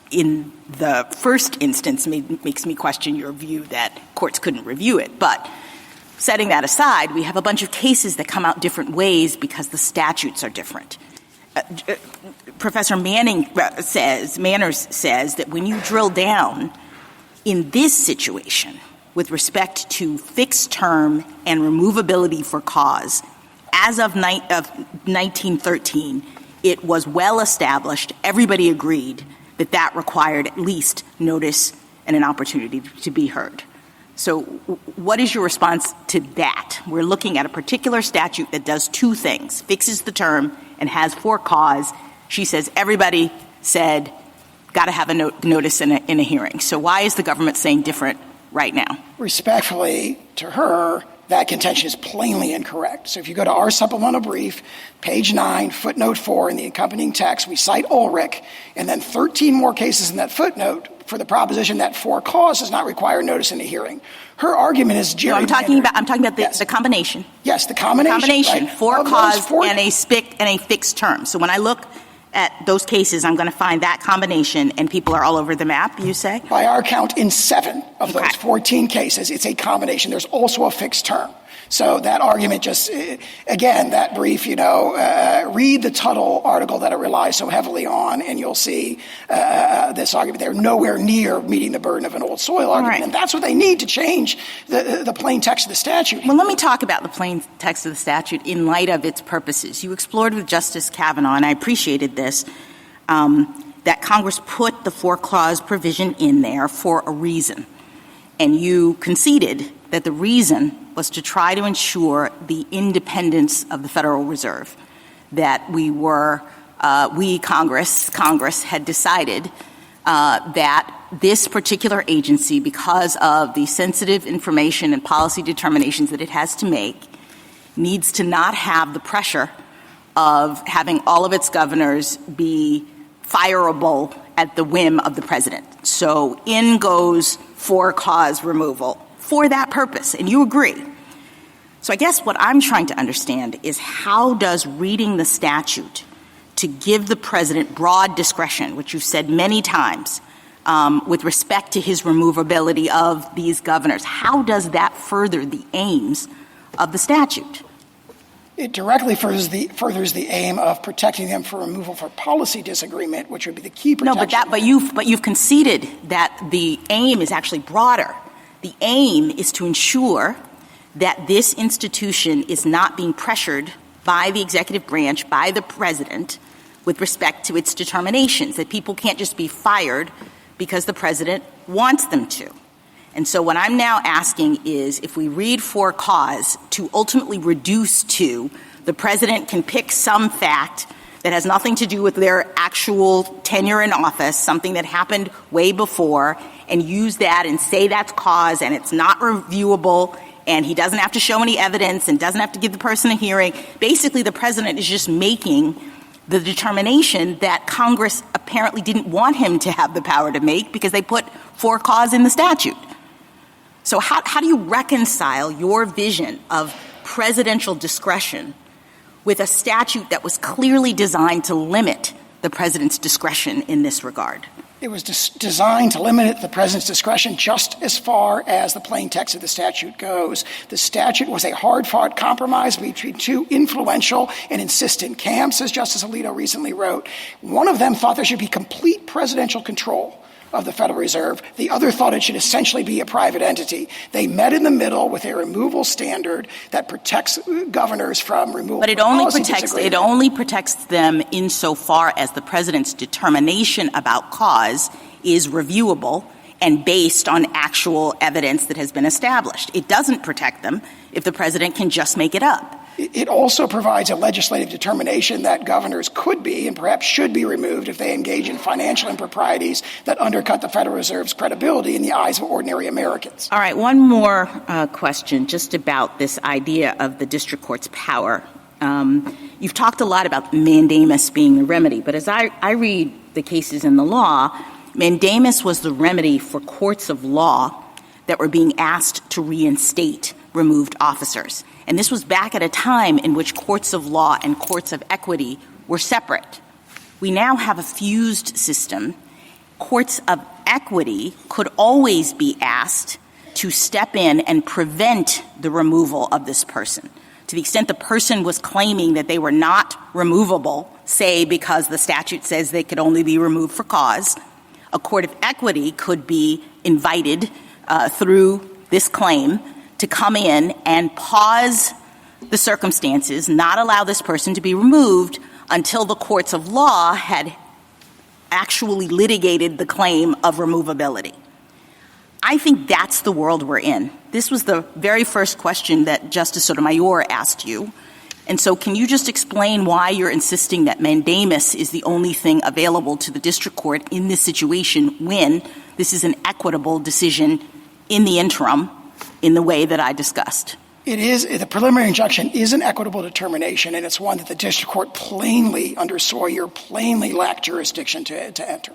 in the first instance makes me question your view that courts couldn't review it. But setting that aside, we have a bunch of cases that come out different ways because the statutes are different. Professor Manners says that when you drill down in this situation with respect to fixed term and removability for cause, as of 1913, it was well established, everybody agreed, that required at least notice and an opportunity to be heard. So what is your response to that? We're looking at a particular statute that does two things, fixes the term and has for cause. She says everybody said got to have a notice in a hearing. So why is the government saying different right now? Respectfully to her, that contention is plainly incorrect. So if you go to our supplemental brief, page 9, footnote 4 in the accompanying text, we cite Ulrich, and then 13 more cases in that footnote for the proposition that for cause does not require notice in a hearing. Her argument is gerrymandered. I'm talking about the combination. Yes, the combination. Right? For cause and a fixed term. So when I look at those cases, I'm going to find that combination, and people are all over the map, you say? By our count, in 7 of those 14 cases, it's a combination. There's also a fixed term. So that argument just, again, that brief, read the Tuttle article that it relies so heavily on, and you'll see this argument. They're nowhere near meeting the burden of an old soil argument. Right. And that's what they need to change the plain text of the statute. Well, let me talk about the plain text of the statute in light of its purposes. You explored with Justice Kavanaugh, and I appreciated this, that Congress put the for-clause provision in there for a reason. And you conceded that the reason was to try to ensure the independence of the Federal Reserve, that Congress had decided that this particular agency, because of the sensitive information and policy determinations that it has to make, needs to not have the pressure of having all of its governors be fireable at the whim of the president. So in goes for-cause removal for that purpose, and you agree. So I guess what I'm trying to understand is how does reading the statute to give the president broad discretion, which you've said many times, with respect to his removability of these governors. How does that further the aims of the statute? It directly furthers the aim of protecting them for removal for policy disagreement, which would be the key protection. No, but you've conceded that the aim is actually broader. The aim is to ensure that this institution is not being pressured by the executive branch, by the president, with respect to its determinations, that people can't just be fired because the president wants them to. And so what I'm now asking is, if we read for cause to ultimately reduce to the president can pick some fact that has nothing to do with their actual tenure in office, something that happened way before, and use that and say that's cause and it's not reviewable and he doesn't have to show any evidence and doesn't have to give the person a hearing. Basically, the president is just making the determination that Congress apparently didn't want him to have the power to make because they put for cause in the statute. So how do you reconcile your vision of presidential discretion with a statute that was clearly designed to limit the president's discretion in this regard? It was designed to limit the president's discretion just as far as the plain text of the statute goes. The statute was a hard-fought compromise between two influential and insistent camps, as Justice Alito recently wrote. One of them thought there should be complete presidential control of the Federal Reserve. The other thought it should essentially be a private entity. They met in the middle with a removal standard that protects governors from removal. But it only protects them insofar as the president's determination about cause is reviewable and based on actual evidence that has been established. It doesn't protect them if the president can just make it up. It also provides a legislative determination that governors could be and perhaps should be removed if they engage in financial improprieties that undercut the Federal Reserve's credibility in the eyes of ordinary Americans. All right, one more question just about this idea of the district court's power. You've talked a lot about mandamus being the remedy, but as I read the cases in the law, mandamus was the remedy for courts of law that were being asked to reinstate removed officers. And this was back at a time in which courts of law and courts of equity were separate. We now have a fused system. Courts of equity could always be asked to step in and prevent the removal of this person. To the extent the person was claiming that they were not removable, say because the statute says they could only be removed for cause, a court of equity could be invited through this claim to come in and pause the circumstances, not allow this person to be removed until the courts of law had actually litigated the claim of removability. I think that's the world we're in. This was the very first question that Justice Sotomayor asked you. And so can you just explain why you're insisting that mandamus is the only thing available to the district court in this situation when this is an equitable decision in the interim in the way that I discussed? It is. The preliminary injunction is an equitable determination, and it's one that the district court plainly, under Sawyer, plainly lacked jurisdiction to enter.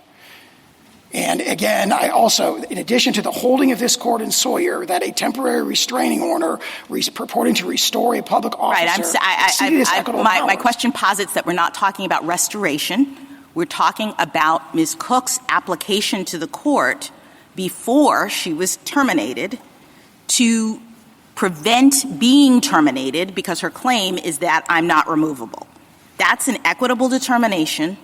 And again, I also, in addition to the holding of this court in Sawyer, that a temporary restraining order purporting to restore a public officer my question posits that we're not talking about restoration. We're talking about Ms. Cook's application to the court before she was terminated to prevent being terminated because her claim is that I'm not removable. That's an equitable determination.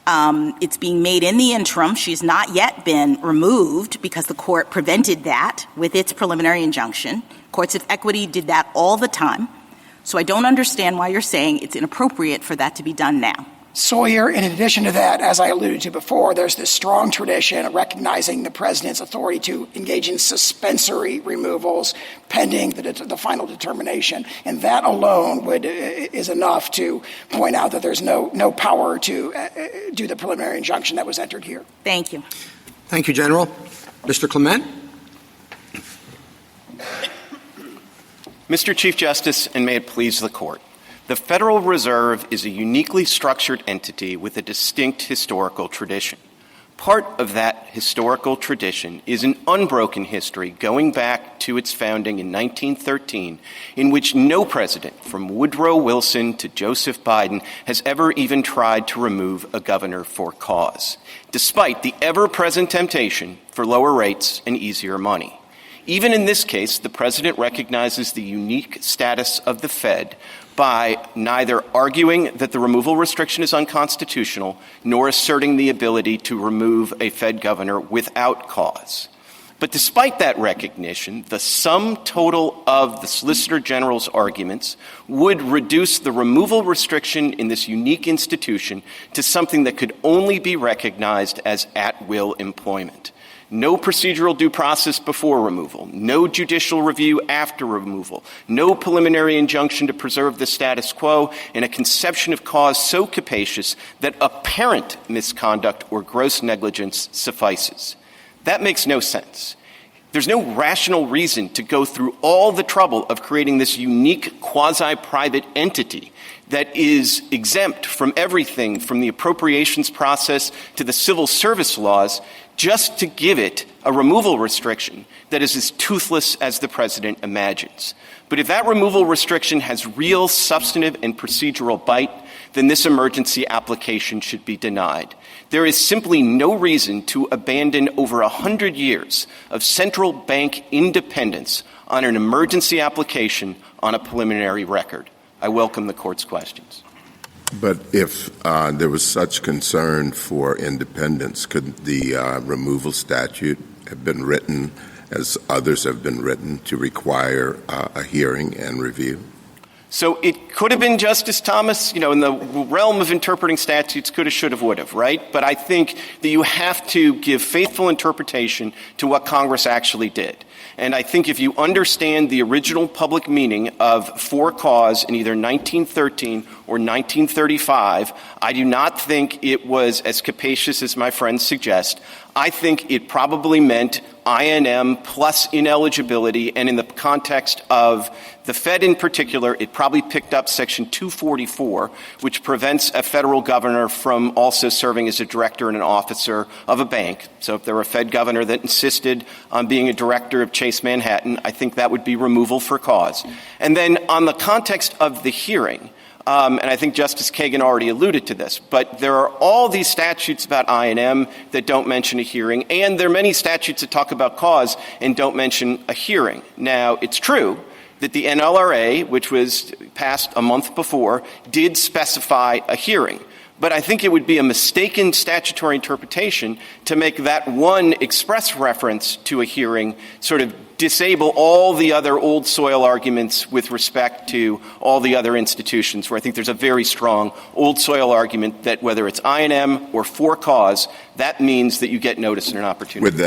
It's being made in the interim. She's not yet been removed because the court prevented that with its preliminary injunction. Courts of equity did that all the time. So I don't understand why you're saying it's inappropriate for that to be done now. Sawyer, in addition to that, as I alluded to before, there's this strong tradition of recognizing the president's authority to engage in suspensory removals pending the final determination. And that alone is enough to point out that there's no power to do the preliminary injunction that was entered here. Thank you. Thank you, General. Mr. Clement? Mr. Chief Justice, and may it please the Court. The Federal Reserve is a uniquely structured entity with a distinct historical tradition. heart of that historical tradition is an unbroken history going back to its founding in 1913, in which no president, from Woodrow Wilson to Joseph Biden, has ever even tried to remove a governor for cause, despite the ever-present temptation for lower rates and easier money. Even in this case, the president recognizes the unique status of the Fed by neither arguing that the removal restriction is unconstitutional nor asserting the ability to remove a Fed governor without cause. But despite that recognition, the sum total of the Solicitor General's arguments would reduce the removal restriction in this unique institution to something that could only be recognized as at-will employment. No procedural due process before removal, no judicial review after removal, no preliminary injunction to preserve the status quo, and a conception of cause so capacious that apparent misconduct or gross negligence suffices. That makes no sense. There's no rational reason to go through all the trouble of creating this unique quasi-private entity that is exempt from everything from the appropriations process to the civil service laws just to give it a removal restriction that is as toothless as the president imagines. But if that removal restriction has real substantive and procedural bite, then this emergency application should be denied. There is simply no reason to abandon over 100 years of central bank independence on an emergency application on a preliminary record. I welcome the court's questions. But if there was such concern for independence, could the removal statute have been written, as others have been written, to require a hearing and review? So it could have been, Justice Thomas, in the realm of interpreting statutes, could have, should have, would have, right? But I think that you have to give faithful interpretation to what Congress actually did. And I think if you understand the original public meaning of for cause in either 1913 or 1935, I do not think it was as capacious as my friends suggest. I think it probably meant INM plus ineligibility, and in the context of the Fed in particular, it probably picked up Section 244, which prevents a federal governor from also serving as a director and an officer of a bank. So if there were a Fed governor that insisted on being a director of Chase Manhattan, I think that would be removal for cause. And then on the context of the hearing, and I think Justice Kagan already alluded to this, but there are all these statutes about INM that don't mention a hearing, and there are many statutes that talk about cause and don't mention a hearing. Now, it's true that the NLRA, which was passed a month before, did specify a hearing. But I think it would be a mistaken statutory interpretation to make that one express reference to a hearing sort of disable all the other old soil arguments with respect to all the other institutions, where I think there's a very strong old soil argument that whether it's INM or for cause, that means that you get notice and an opportunity. With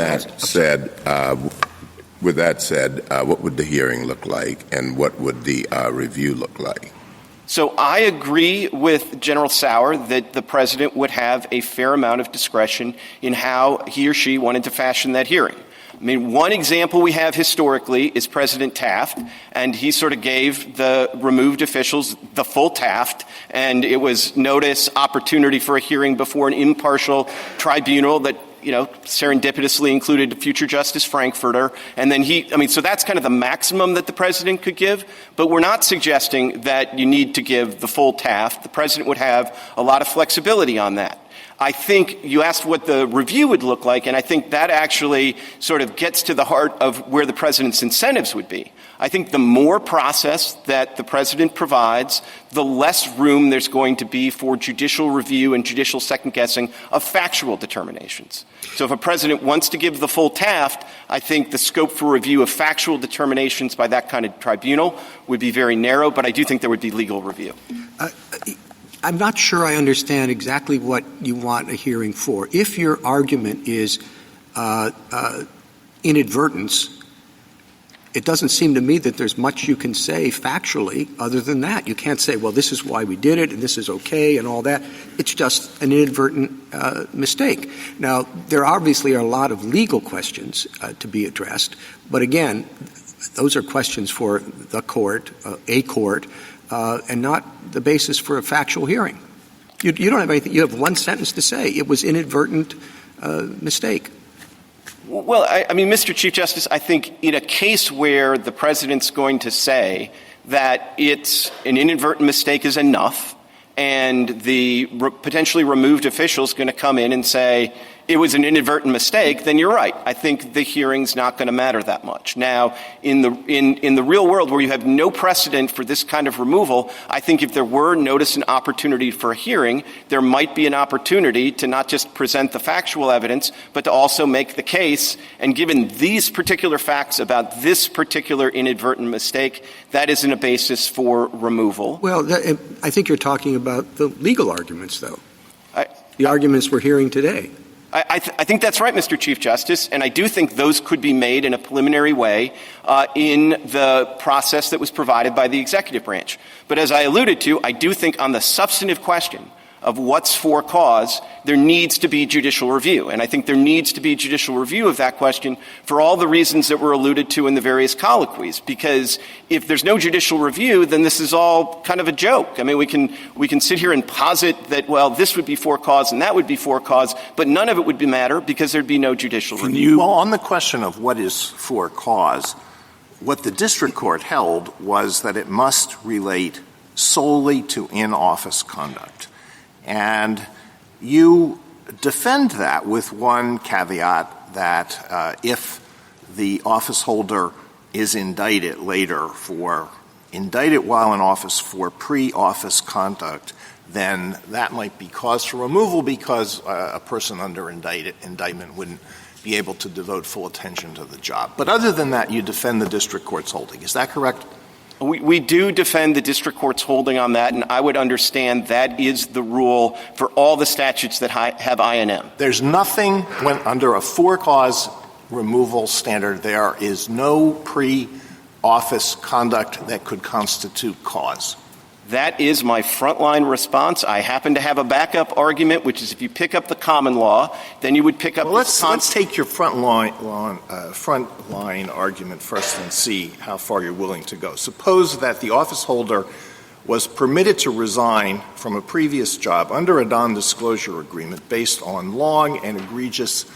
that said, what would the hearing look like, and what would the review look like? So I agree with General Sauer that the president would have a fair amount of discretion in how he or she wanted to fashion that hearing. I mean, one example we have historically is President Taft, and he sort of gave the removed officials the full Taft, and it was notice, opportunity for a hearing before an impartial tribunal that serendipitously included future Justice Frankfurter. And then so that's kind of the maximum that the president could give. But we're not suggesting that you need to give the full Taft. The president would have a lot of flexibility on that. I think you asked what the review would look like, and I think that actually sort of gets to the heart of where the president's incentives would be. I think the more process that the president provides, the less room there's going to be for judicial review and judicial second-guessing of factual determinations. So if a president wants to give the full Taft, I think the scope for review of factual determinations by that kind of tribunal would be very narrow, but I do think there would be legal review. I'm not sure I understand exactly what you want a hearing for. If your argument is inadvertence, it doesn't seem to me that there's much you can say factually other than that. You can't say, well, this is why we did it and this is okay and all that. It's just an inadvertent mistake. Now, there obviously are a lot of legal questions to be addressed, but again, those are questions for the court, and not the basis for a factual hearing. You don't have anything. You have one sentence to say. It was inadvertent mistake. Well, I mean, Mr. Chief Justice, I think in a case where the president's going to say that it's an inadvertent mistake is enough, and the potentially removed official is going to come in and say it was an inadvertent mistake, then you're right. I think the hearing's not going to matter that much. Now, in the real world where you have no precedent for this kind of removal, I think if there were notice and opportunity for a hearing, there might be an opportunity to not just present the factual evidence, but to also make the case. And given these particular facts about this particular inadvertent mistake, that isn't a basis for removal. Well, I think you're talking about the legal arguments, though. The arguments we're hearing today. I think that's right, Mr. Chief Justice, and I do think those could be made in a preliminary way in the process that was provided by the executive branch. But as I alluded to, I do think on the substantive question of what's for cause, there needs to be judicial review. And I think there needs to be judicial review of that question for all the reasons that were alluded to in the various colloquies. Because if there's no judicial review, then this is all kind of a joke. I mean, we can sit here and posit that, well, this would be for cause and that would be for cause, but none of it would matter because there'd be no judicial review. Well, on the question of what is for cause, what the district court held was that it must relate solely to in-office conduct. And you defend that with one caveat that if the office holder is indicted while in office for pre-office conduct, then that might be cause for removal because a person under indictment wouldn't be able to devote full attention to the job. But other than that, you defend the district court's holding. Is that correct? We do defend the district court's holding on that, and I would understand that is the rule for all the statutes that have INM. There's nothing under a for-cause removal standard. There is no pre-office conduct that could constitute cause. That is my frontline response. I happen to have a backup argument, which is if you pick up the common law, then you would pick up let's take your frontline argument first and see how far you're willing to go. Suppose that the office holder was permitted to resign from a previous job under a non-disclosure agreement based on long and egregious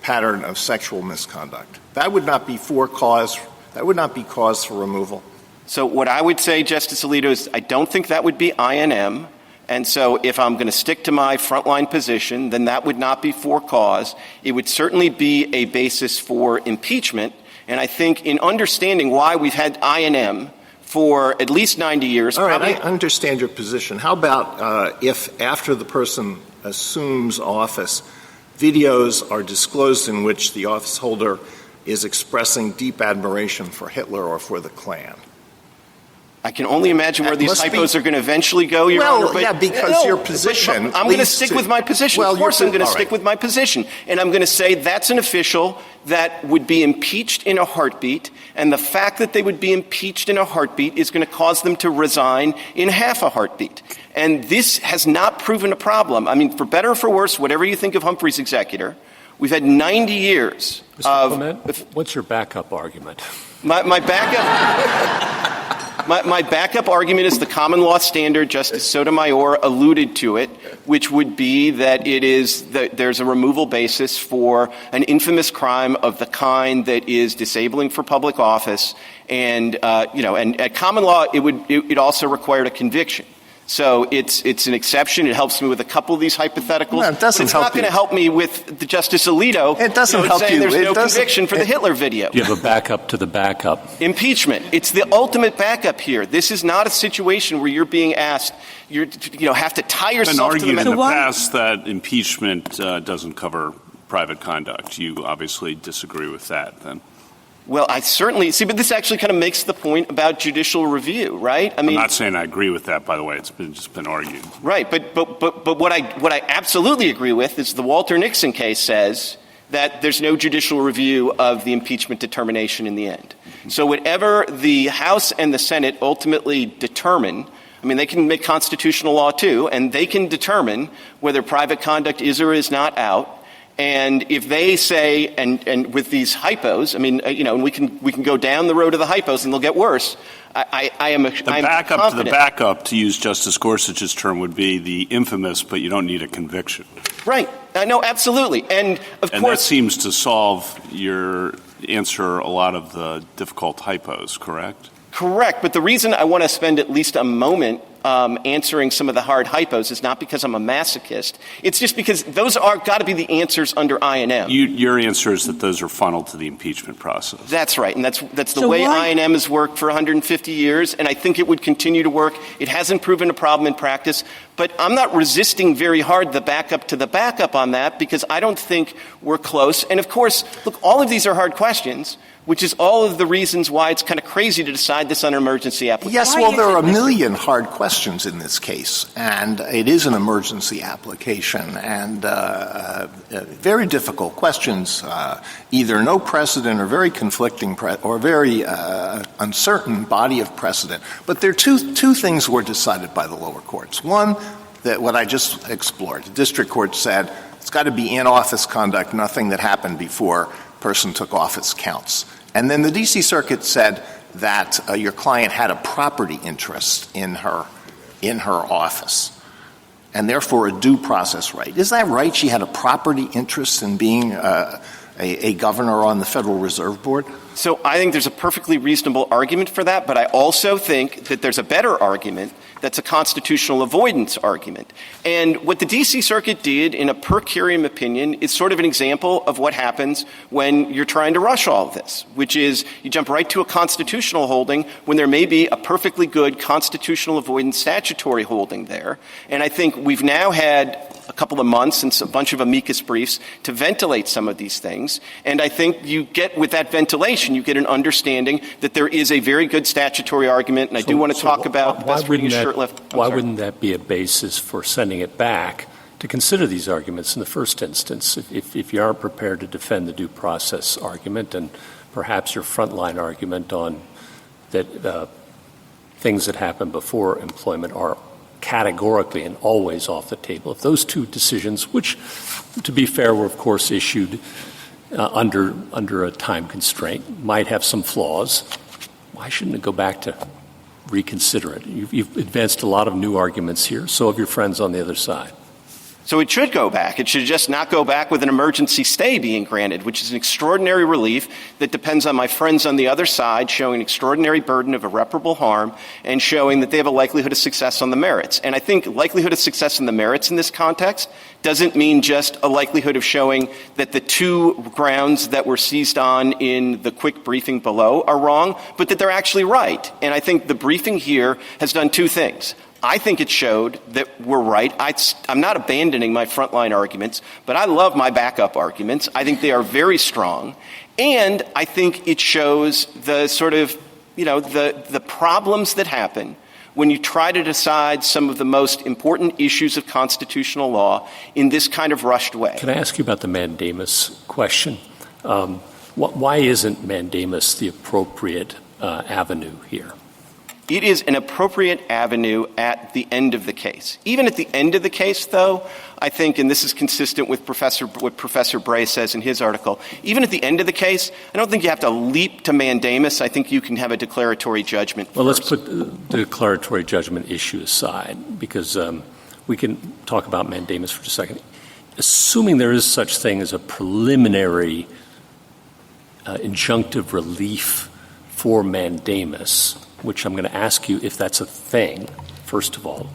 pattern of sexual misconduct. That would not be for cause. That would not be cause for removal. So what I would say, Justice Alito, is I don't think that would be INM. And so if I'm going to stick to my frontline position, then that would not be for cause. It would certainly be a basis for impeachment. And I think in understanding why we've had INM for at least 90 years. All right, I understand your position. How about if after the person assumes office, videos are disclosed in which the office holder is expressing deep admiration for Hitler or for the Klan? I can only imagine where these typos are going to eventually go, Your Honor. But, because your position. I'm going to stick with my position. Of course, I'm going to stick with my position. And I'm going to say that's an official that would be impeached in a heartbeat. And the fact that they would be impeached in a heartbeat is going to cause them to resign in half a heartbeat. And this has not proven a problem. I mean, for better or for worse, whatever you think of Humphrey's executor, we've had 90 years Mr. Clement, what's your backup argument? My backup. My backup argument is the common law standard. Justice Sotomayor alluded to it, which would be that there's a removal basis for an infamous crime of the kind that is disabling for public office, and at common law it also required a conviction. So it's an exception. It helps me with a couple of these hypotheticals. No, it doesn't but it's not going to help me with the Justice Alito. It doesn't help saying you. There's no conviction for the Hitler video. You have a backup to the backup. Impeachment. It's the ultimate backup here. This is not a situation where you're being asked, have to tie yourself to the argued in the past that impeachment doesn't cover private conduct. You obviously disagree with that, then. Well, I certainly see, but this actually kind of makes the point about judicial review, right? I mean, I'm not saying I agree with that, by the way. It's just been argued. Right, but what I absolutely agree with is the Walter Nixon case says that there's no judicial review of the impeachment determination in the end. So whatever the House and the Senate ultimately determine, I mean, they can make constitutional law too, and they can determine whether private conduct is or is not out. And if they say, and with these hypos, I mean, and we can go down the road of the hypos and they'll get worse. I'm confident. The backup, to use Justice Gorsuch's term, would be the infamous, but you don't need a conviction. Right. No, absolutely. And of and course, that seems to answer a lot of the difficult typos, correct? Correct. But the reason I want to spend at least a moment answering some of the hard hypos is not because I'm a masochist. It's just because those are got to be the answers under I&M. Your answer is that those are funneled to the impeachment process. That's right. And that's the way I&M has worked for 150 years, and I think it would continue to work. It hasn't proven a problem in practice, but I'm not resisting very hard the backup to the backup on that because I don't think we're close. And, of course, look, all of these are hard questions, which is all of the reasons why it's kind of crazy to decide this on an emergency application. Yes, well, there are a million hard questions in this case, and it is an emergency application, and very difficult questions, either no precedent or very conflicting or very uncertain body of precedent. But there are two things were decided by the lower courts. One, that what I just explored. The district court said it's got to be in-office conduct, nothing that happened before person took office counts. And then the D.C. Circuit said that your client had a property interest in her office, and therefore a due process right. Is that right? She had a property interest in being a governor on the Federal Reserve Board? So I think there's a perfectly reasonable argument for that, but I also think that there's a better argument that's a constitutional avoidance argument. And what the D.C. Circuit did in a per curiam opinion is sort of an example of what happens when you're trying to rush all of this, which is you jump right to a constitutional holding when there may be a perfectly good constitutional avoidance statutory holding there. And I think we've now had a couple of months and a bunch of amicus briefs to ventilate some of these things. And I think you get, with that ventilation, you get an understanding that there is a very good statutory argument. And I do want to talk about best reading a shirt left. Why wouldn't that be a basis for sending it back to consider these arguments in the first instance? If you aren't prepared to defend the due process argument and perhaps your frontline argument on that things that happen before employment are categorically and always off the table. If those two decisions, which, to be fair, were, of course, issued under a time constraint, might have some flaws, why shouldn't it go back to reconsider it? You've advanced a lot of new arguments here. So have your friends on the other side. So it should go back. It should just not go back with an emergency stay being granted, which is an extraordinary relief that depends on my friends on the other side showing an extraordinary burden of irreparable harm and showing that they have a likelihood of success on the merits. And I think likelihood of success in the merits in this context doesn't mean just a likelihood of showing that the two grounds that were seized on in the quick briefing below are wrong, but that they're actually right. And I think the briefing here has done two things. I think it showed that we're right. I'm not abandoning my frontline arguments, but I love my backup arguments. I think they are very strong. And I think it shows the sort of, the problems that happen when you try to decide some of the most important issues of constitutional law in this kind of rushed way. Can I ask you about the mandamus question? Why isn't mandamus the appropriate avenue here? It is an appropriate avenue at the end of the case. Even at the end of the case, though, I think, and this is consistent with what Professor Bray says in his article, even at the end of the case, I don't think you have to leap to mandamus. I think you can have a declaratory judgment Well, first. let's put the declaratory judgment issue aside because we can talk about mandamus for a second. Assuming there is such thing as a preliminary injunctive relief for mandamus, which I'm going to ask you if that's a thing, first of all.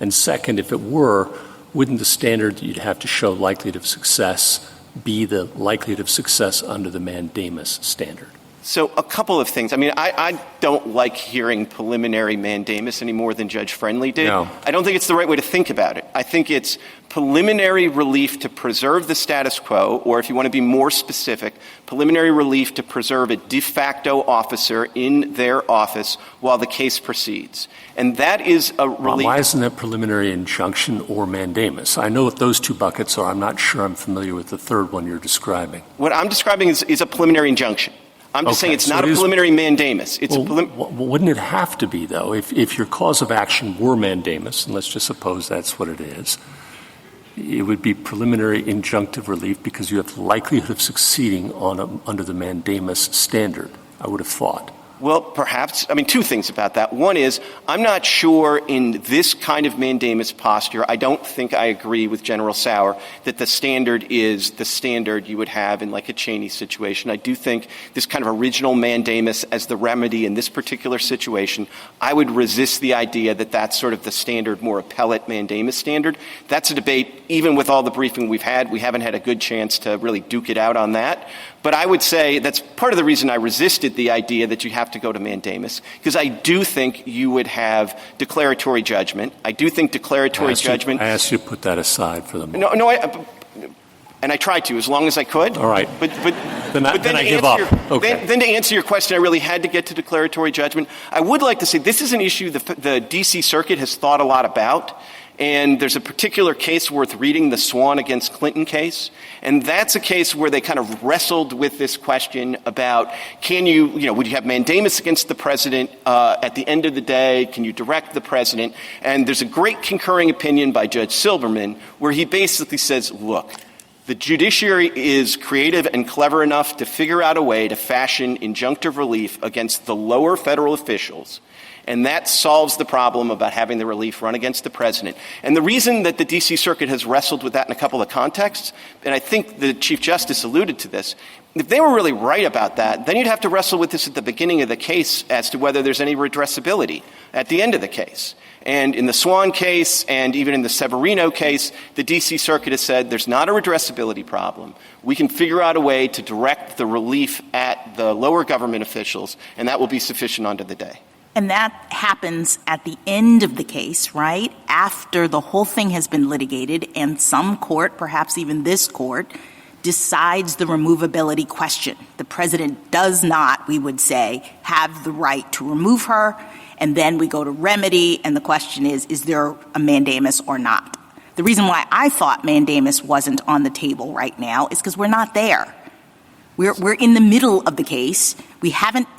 And second, if it were, wouldn't the standard that you'd have to show likelihood of success be the likelihood of success under the mandamus standard? So a couple of things. I mean, I don't like hearing preliminary mandamus any more than Judge Friendly did. No. I don't think it's the right way to think about it. I think it's preliminary relief to preserve the status quo, or if you want to be more specific, preliminary relief to preserve a de facto officer in their office while the case proceeds. And that is a relief. Why isn't that preliminary injunction or mandamus? I know what those two buckets are. I'm not sure I'm familiar with the third one you're describing. What I'm describing is a preliminary injunction. I'm just saying it's not a preliminary mandamus. It's wouldn't it have to be, though? If your cause of action were mandamus, and let's just suppose that's what it is, it would be preliminary injunctive relief because you have likelihood of succeeding under the mandamus standard, I would have thought. Well, perhaps. Two things about that. One is, I'm not sure in this kind of mandamus posture, I don't think I agree with General Sauer that the standard is the standard you would have in like a Cheney situation. I do think this kind of original mandamus as the remedy in this particular situation, I would resist the idea that that's sort of the standard, more appellate mandamus standard. That's a debate, even with all the briefing we've had, we haven't had a good chance to really duke it out on that. But I would say that's part of the reason I resisted the idea that you have to go to mandamus, because I do think you would have declaratory judgment. I do think declaratory judgment. I asked you to put that aside for the moment. No, and I tried to, as long as I could. All right. But then I give up. Okay. Then to answer your question, I really had to get to declaratory judgment. I would like to say this is an issue the D.C. Circuit has thought a lot about. And there's a particular case worth reading, the Swan against Clinton case. And that's a case where they kind of wrestled with this question about would you have mandamus against the president at the end of the day? Can you direct the president? And there's a great concurring opinion by Judge Silberman where he basically says, look, the judiciary is creative and clever enough to figure out a way to fashion injunctive relief against the lower federal officials. And that solves the problem about having the relief run against the president. And the reason that the D.C. Circuit has wrestled with that in a couple of contexts, and I think the Chief Justice alluded to this, if they were really right about that, then you'd have to wrestle with this at the beginning of the case as to whether there's any redressability at the end of the case. And in the Swan case and even in the Severino case, the D.C. Circuit has said there's not a redressability problem. We can figure out a way to direct the relief at the lower government officials, and that will be sufficient unto the day. And that happens at the end of the case, right? After the whole thing has been litigated and some court, perhaps even this court, decides the removability question. The president does not, we would say, have the right to remove her. And then we go to remedy. And the question is there a mandamus or not? The reason why I thought mandamus wasn't on the table right now is because we're not there. We're in the middle of the case.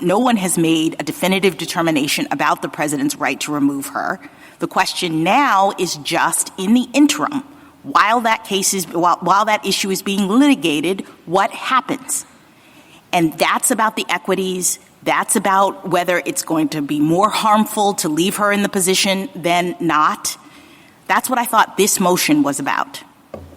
No one has made a definitive determination about the president's right to remove her. The question now is just in the interim, while that issue is being litigated, what happens? And that's about the equities. That's about whether it's going to be more harmful to leave her in the position than not. That's what I thought this motion was about.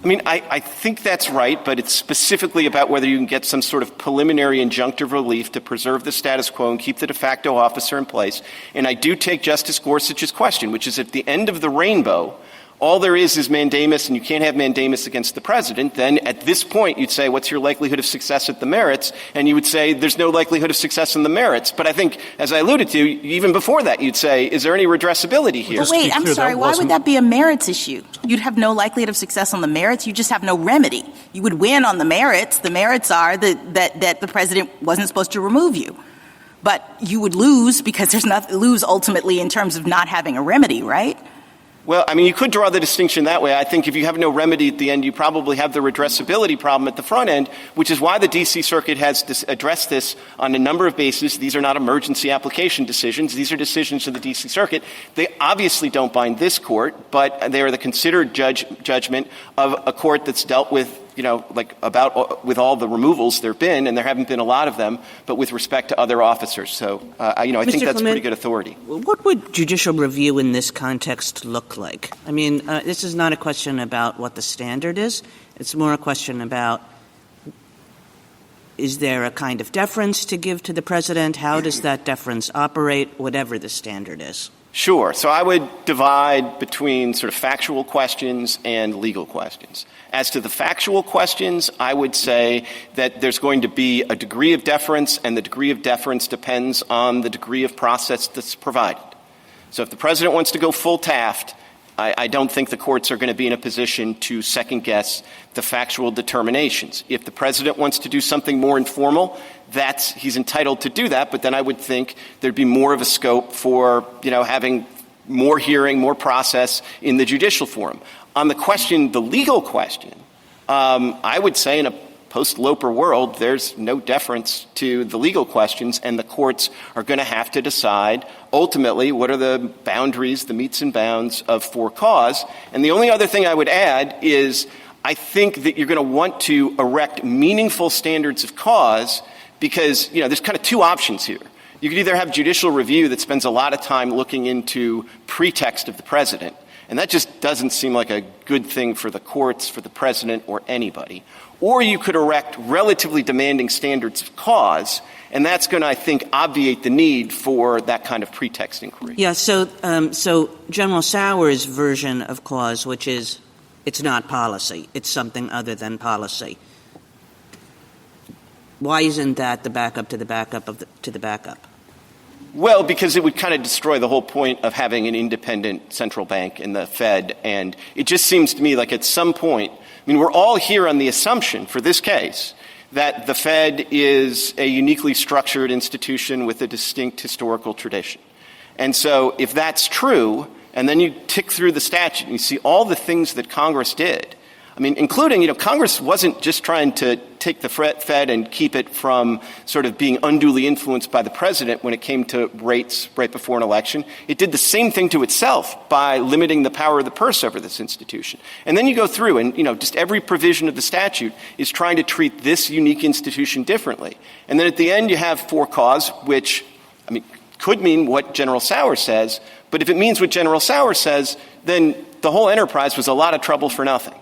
I think that's right, but it's specifically about whether you can get some sort of preliminary injunctive relief to preserve the status quo and keep the de facto officer in place. And I do take Justice Gorsuch's question, which is at the end of the rainbow, all there is mandamus and you can't have mandamus against the president, then at this point you'd say, what's your likelihood of success at the merits? And you would say there's no likelihood of success in the merits. But I think, as I alluded to, even before that, you'd say, is there any redressability here? But wait, I'm sorry, why would that be a merits issue? You'd have no likelihood of success on the merits. You just have no remedy. You would win on the merits. The merits are that the president wasn't supposed to remove you. But you would lose because there's nothing to lose ultimately in terms of not having a remedy, right? Well, you could draw the distinction that way. I think if you have no remedy at the end, you probably have the redressability problem at the front end, which is why the D.C. Circuit has addressed this on a number of bases. These are not emergency application decisions. These are decisions of the D.C. Circuit. They obviously don't bind this court, but they are the considered judgment of a court that's dealt with, with all the removals there have been, and there haven't been a lot of them, but with respect to other officers. So, I think that's pretty good authority. What would judicial review in this context look like? This is not a question about what the standard is. It's more a question about, is there a kind of deference to give to the president? How does that deference operate, whatever the standard is? Sure. So I would divide between sort of factual questions and legal questions. As to the factual questions, I would say that there's going to be a degree of deference, and the degree of deference depends on the degree of process that's provided. So if the president wants to go full Taft, I don't think the courts are going to be in a position to second-guess the factual determinations. If the president wants to do something more informal, he's entitled to do that, but then I would think there'd be more of a scope for, having more hearing, more process in the judicial forum. On the legal question, I would say in a post-Loper world, there's no deference to the legal questions, and the courts are going to have to decide ultimately what are the boundaries, the metes and bounds of for cause. And the only other thing I would add is I think that you're going to want to erect meaningful standards of cause because, there's kind of two options here. You could either have judicial review that spends a lot of time looking into pretext of the president, and that just doesn't seem like a good thing for the courts, for the president, or anybody. Or you could erect relatively demanding standards of cause, and that's going to, I think, obviate the need for that kind of pretext inquiry. Yeah, so General Sauer's version of cause, which is it's not policy, it's something other than policy. Why isn't that the backup to the backup to the backup? Well, because it would kind of destroy the whole point of having an independent central bank in the Fed. And it just seems to me like at some point, we're all here on the assumption for this case that the Fed is a uniquely structured institution with a distinct historical tradition. And so if that's true, and then you tick through the statute and you see all the things that Congress did, including, Congress wasn't just trying to take the Fed and keep it from sort of being unduly influenced by the president when it came to rates right before an election. It did the same thing to itself by limiting the power of the purse over this institution. And then you go through and, just every provision of the statute is trying to treat this unique institution differently. And then at the end you have for cause, which, could mean what General Sauer says, but if it means what General Sauer says, then the whole enterprise was a lot of trouble for nothing.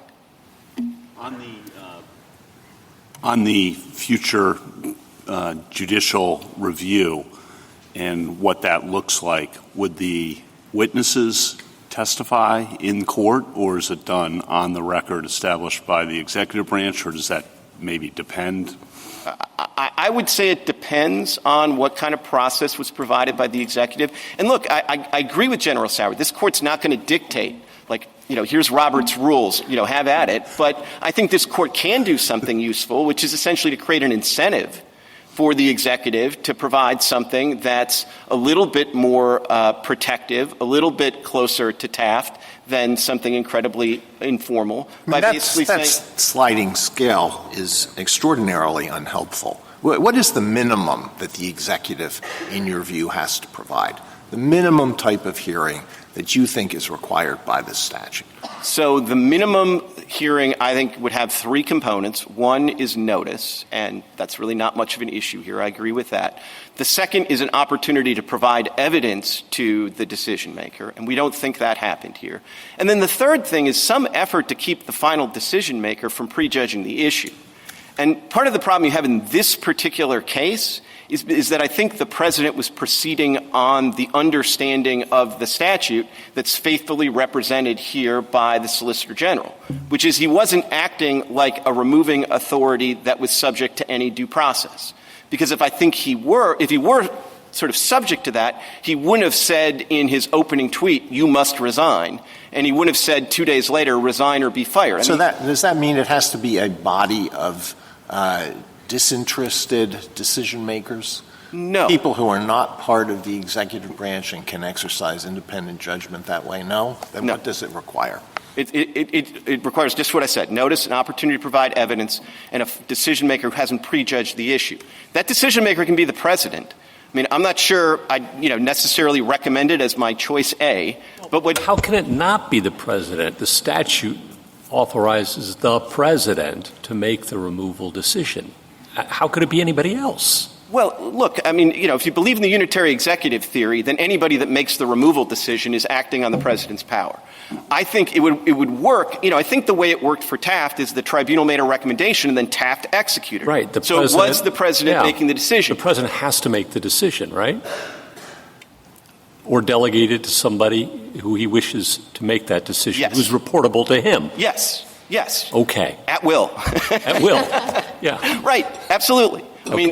On the future judicial review and what that looks like, would the witnesses testify in court, or is it done on the record established by the executive branch, or does that maybe depend? I would say it depends on what kind of process was provided by the executive. And look, I agree with General Sauer. This court's not going to dictate, here's Robert's rules, have at it. But I think this court can do something useful, which is essentially to create an incentive for the executive to provide something that's a little bit more protective, a little bit closer to Taft than something incredibly informal. That sliding scale is extraordinarily unhelpful. What is the minimum that the executive, in your view, has to provide? The minimum type of hearing that you think is required by this statute? So the minimum hearing, I think, would have three components. One is notice, and that's really not much of an issue here. I agree with that. The second is an opportunity to provide evidence to the decision maker, and we don't think that happened here. And then the third thing is some effort to keep the final decision maker from prejudging the issue. And part of the problem you have in this particular case is that I think the president was proceeding on the understanding of the statute that's faithfully represented here by the Solicitor General, which is he wasn't acting like a removing authority that was subject to any due process. Because if he were sort of subject to that, he wouldn't have said in his opening tweet, "You must resign," and he wouldn't have said 2 days later, "Resign or be fired." Does that mean it has to be a body of disinterested decision makers? No. People who are not part of the executive branch and can exercise independent judgment that way? No? Then No. What does it require? It requires just what I said, notice, an opportunity to provide evidence, and a decision maker who hasn't prejudged the issue. That decision maker can be the president. I'm not sure I necessarily recommend it as my choice A, but how can it not be the president? The statute authorizes the president to make the removal decision. How could it be anybody else? Well, look, if you believe in the unitary executive theory, then anybody that makes the removal decision is acting on the president's power. I think it would work. I think the way it worked for Taft is the tribunal made a recommendation and then Taft executed. Right. So it was the president making the decision. The president has to make the decision, right? Or delegate it to somebody who he wishes to make that decision, Yes. who's reportable to him. Yes. Okay. At will. At will. Yeah. Right. Absolutely. Okay.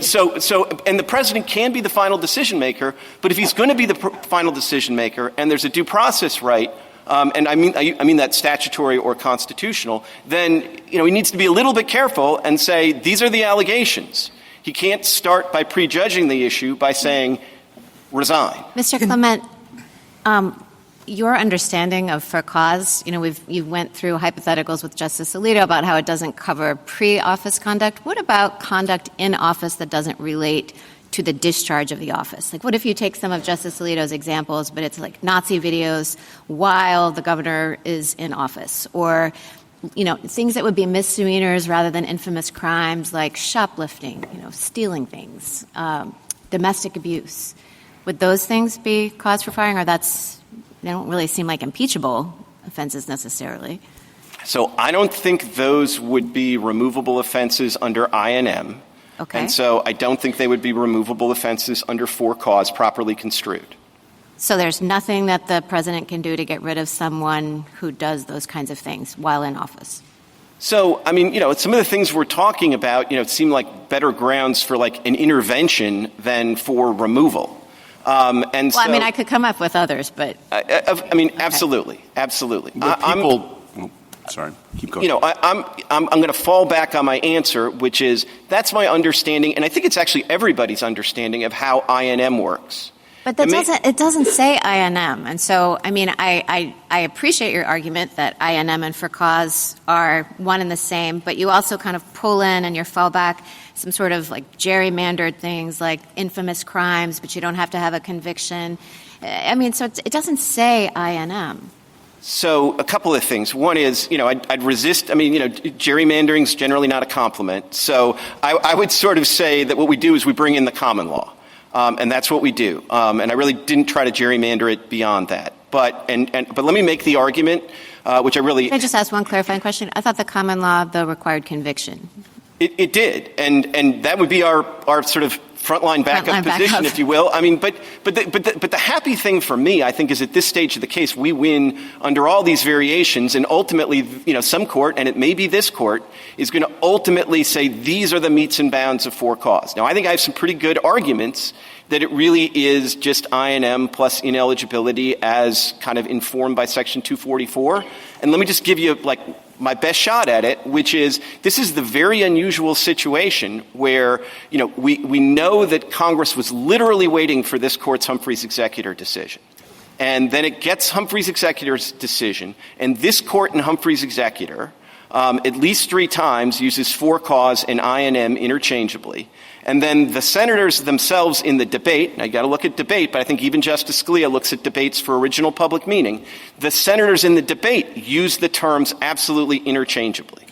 And the president can be the final decision maker, but if he's going to be the final decision maker and there's a due process right, and I mean that statutory or constitutional, then, he needs to be a little bit careful and say, these are the allegations. He can't start by prejudging the issue by saying, resign. Mr. Clement, your understanding of for cause, you went through hypotheticals with Justice Alito about how it doesn't cover pre-office conduct. What about conduct in office that doesn't relate to the discharge of the office? What if you take some of Justice Alito's examples, but it's like Nazi videos while the governor is in office, or things that would be misdemeanors rather than infamous crimes like shoplifting, stealing things. domestic abuse. Would those things be cause for firing, or they don't really seem like impeachable offenses necessarily? So I don't think those would be removable offenses under INM. Okay. And so I don't think they would be removable offenses under for cause properly construed. So there's nothing that the president can do to get rid of someone who does those kinds of things while in office? So, I mean, some of the things we're talking about, seem like better grounds for like an intervention than for removal. I could come up with others, but absolutely. But sorry, keep going. I'm going to fall back on my answer, which is that's my understanding, and I think it's actually everybody's understanding of how INM works. But it doesn't say INM, and so I appreciate your argument that INM and for cause are one and the same, but you also kind of pull in your fallback some sort of like gerrymandered things like infamous crimes, but you don't have to have a conviction. So it doesn't say INM. So a couple of things. One is, I'd resist. Gerrymandering is generally not a compliment. So I would sort of say that what we do is we bring in the common law. And that's what we do. And I really didn't try to gerrymander it beyond that. But let me make the argument, which I really... Can I just ask one clarifying question? I thought the common law, though, required conviction. It did. And that would be our sort of frontline backup position, if you will. But the happy thing for me, I think, is at this stage of the case, we win under all these variations, and ultimately, some court, and it may be this court, is going to ultimately say these are the metes and bounds of for cause. Now, I think I have some pretty good arguments that it really is just INM plus ineligibility as kind of informed by Section 244. And let me just give you, my best shot at it, which is this is the very unusual situation where, we know that Congress was literally waiting for this court's Humphreys executor decision. And then it gets Humphreys executor's decision, and this court in Humphreys executor at least 3 times uses for cause and INM interchangeably. And then the senators themselves in the debate, now you got to look at debate, but I think even Justice Scalia looks at debates for original public meaning. The senators in the debate use the terms absolutely interchangeably.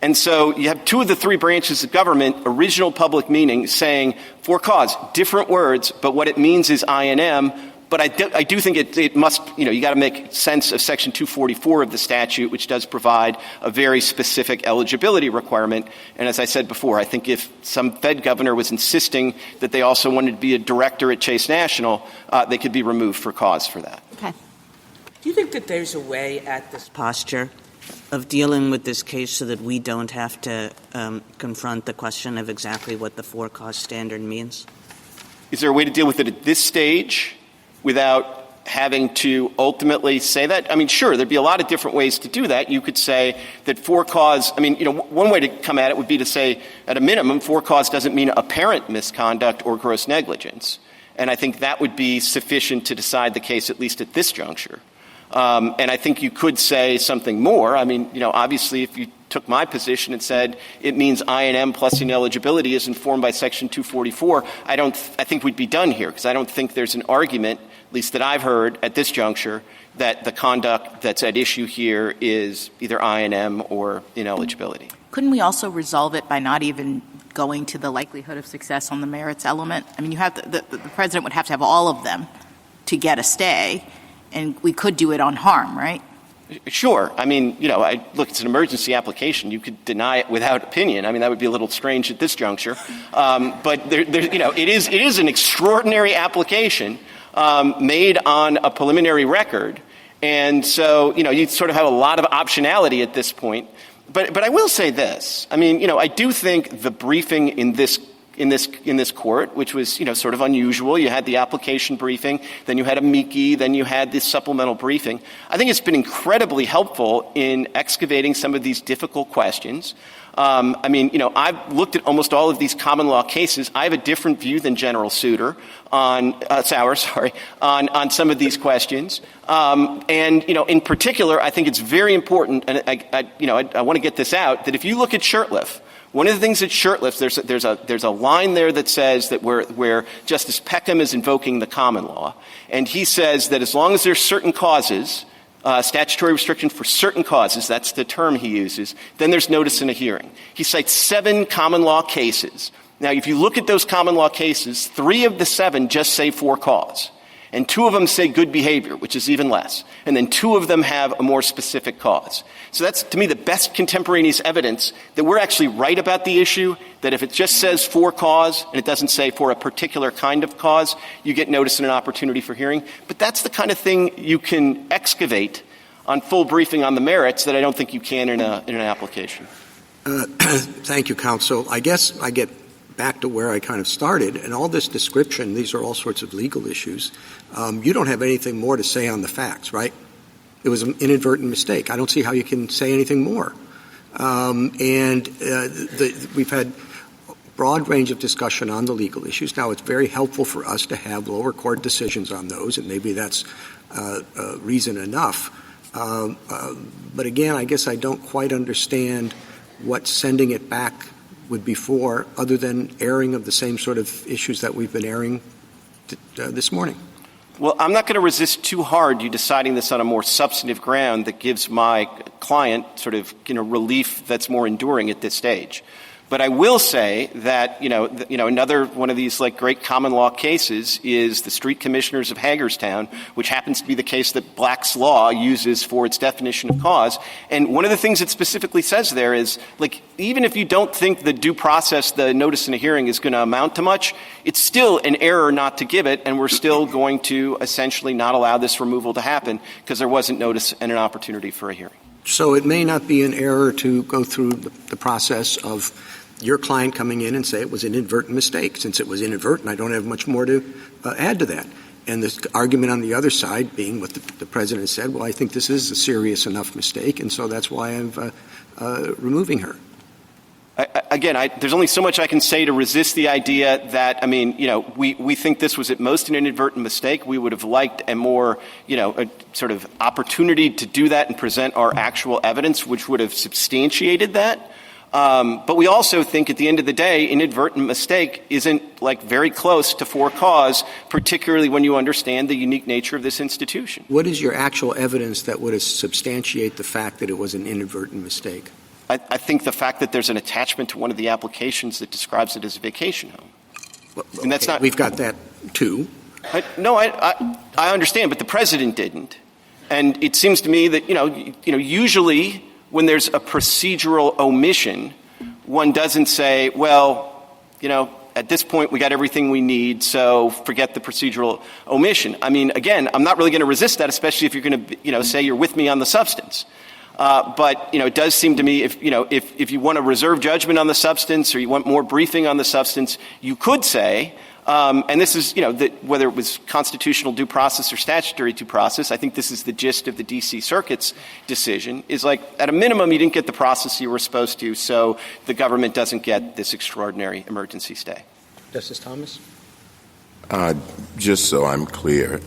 And so you have 2 of the 3 branches of government, original public meaning, saying for cause, different words, but what it means is INM. But I do think it must, you got to make sense of Section 244 of the statute, which does provide a very specific eligibility requirement. And as I said before, I think if some Fed governor was insisting that they also wanted to be a director at Chase National, they could be removed for cause for that. Okay. Do you think that there's a way at this posture of dealing with this case so that we don't have to confront the question of exactly what the for cause standard means? Is there a way to deal with it at this stage without having to ultimately say that? Sure, there'd be a lot of different ways to do that. You could say that for cause, one way to come at it would be to say, at a minimum, for cause doesn't mean apparent misconduct or gross negligence. And I think that would be sufficient to decide the case, at least at this juncture. And I think you could say something more. Obviously, if you took my position and said it means INM plus ineligibility is informed by Section 244, I think we'd be done here, because I don't think there's an argument, at least that I've heard at this juncture, that the conduct that's at issue here is either INM or ineligibility. Couldn't we also resolve it by not even going to the likelihood of success on the merits element? You have the president would have to have all of them to get a stay, and we could do it on harm, right? Sure. Look, it's an emergency application. You could deny it without opinion. That would be a little strange at this juncture. But it is an extraordinary application made on a preliminary record. And so, you sort of have a lot of optionality at this point. But I will say this. I do think the briefing in this court, which was, sort of unusual. You had the application briefing, then you had amici, then you had this supplemental briefing. I think it's been incredibly helpful in excavating some of these difficult questions. I've looked at almost all of these common law cases. I have a different view than General Souter on some of these questions. In particular, I think it's very important, and I want to get this out, that if you look at Shurtleff, one of the things at Shurtleff, there's a line there that says that where Justice Peckham is invoking the common law, and he says that as long as there's certain causes, statutory restriction for certain causes, that's the term he uses, then there's notice in a hearing. He cites 7 common law cases Now, if you look at those common law cases, 3 of the 7 just say for cause. And 2 of them say good behavior, which is even less. And then 2 of them have a more specific cause. So that's, to me, the best contemporaneous evidence that we're actually right about the issue, that if it just says for cause and it doesn't say for a particular kind of cause, you get notice and an opportunity for hearing. But that's the kind of thing you can excavate on full briefing on the merits that I don't think you can in an application. Thank you, counsel. I guess I get back to where I kind of started, and all this description, these are all sorts of legal issues. You don't have anything more to say on the facts, right? It was an inadvertent mistake. I don't see how you can say anything more. We've had a broad range of discussion on the legal issues. Now, it's very helpful for us to have lower court decisions on those, and maybe that's reason enough. But again, I guess I don't quite understand what sending it back would be for, other than airing of the same sort of issues that we've been airing this morning. Well, I'm not going to resist too hard you deciding this on a more substantive ground that gives my client sort of, relief that's more enduring at this stage. But I will say that, another one of these like great common law cases is the Street Commissioners of Hagerstown, which happens to be the case that Black's Law uses for its definition of cause. And one of the things it specifically says there is, like, even if you don't think the due process, the notice in a hearing is going to amount to much, it's still an error not to give it, and we're still going to essentially not allow this removal to happen because there wasn't notice and an opportunity for a hearing. So it may not be an error to go through the process of your client coming in and say it was an inadvertent mistake. Since it was inadvertent, I don't have much more to add to that. And the argument on the other side being what the President said, well, I think this is a serious enough mistake, and so that's why I'm removing her. There's only so much I can say to resist the idea that, we think this was at most an inadvertent mistake. We would have liked a more, a sort of opportunity to do that and present our actual evidence, which would have substantiated that. But we also think at the end of the day, inadvertent mistake isn't like very close to for cause, particularly when you understand the unique nature of this institution. What is your actual evidence that would substantiate the fact that it was an inadvertent mistake? I think the fact that there's an attachment to one of the applications that describes it as a vacation home. Well, and that's not. We've got that too. I understand, but the President didn't. And it seems to me that, usually when there's a procedural omission, one doesn't say, well, at this point we got everything we need, so forget the procedural omission. Again, I'm not really going to resist that, especially if you're going to, say you're with me on the substance. But it does seem to me if you want to reserve judgment on the substance or you want more briefing on the substance, you could say, and this is, that whether it was constitutional due process or statutory due process, I think this is the gist of the D.C. Circuit's decision, is like, at a minimum, you didn't get the process you were supposed to, so the government doesn't get this extraordinary emergency stay. Justice Thomas? Just so I'm clear,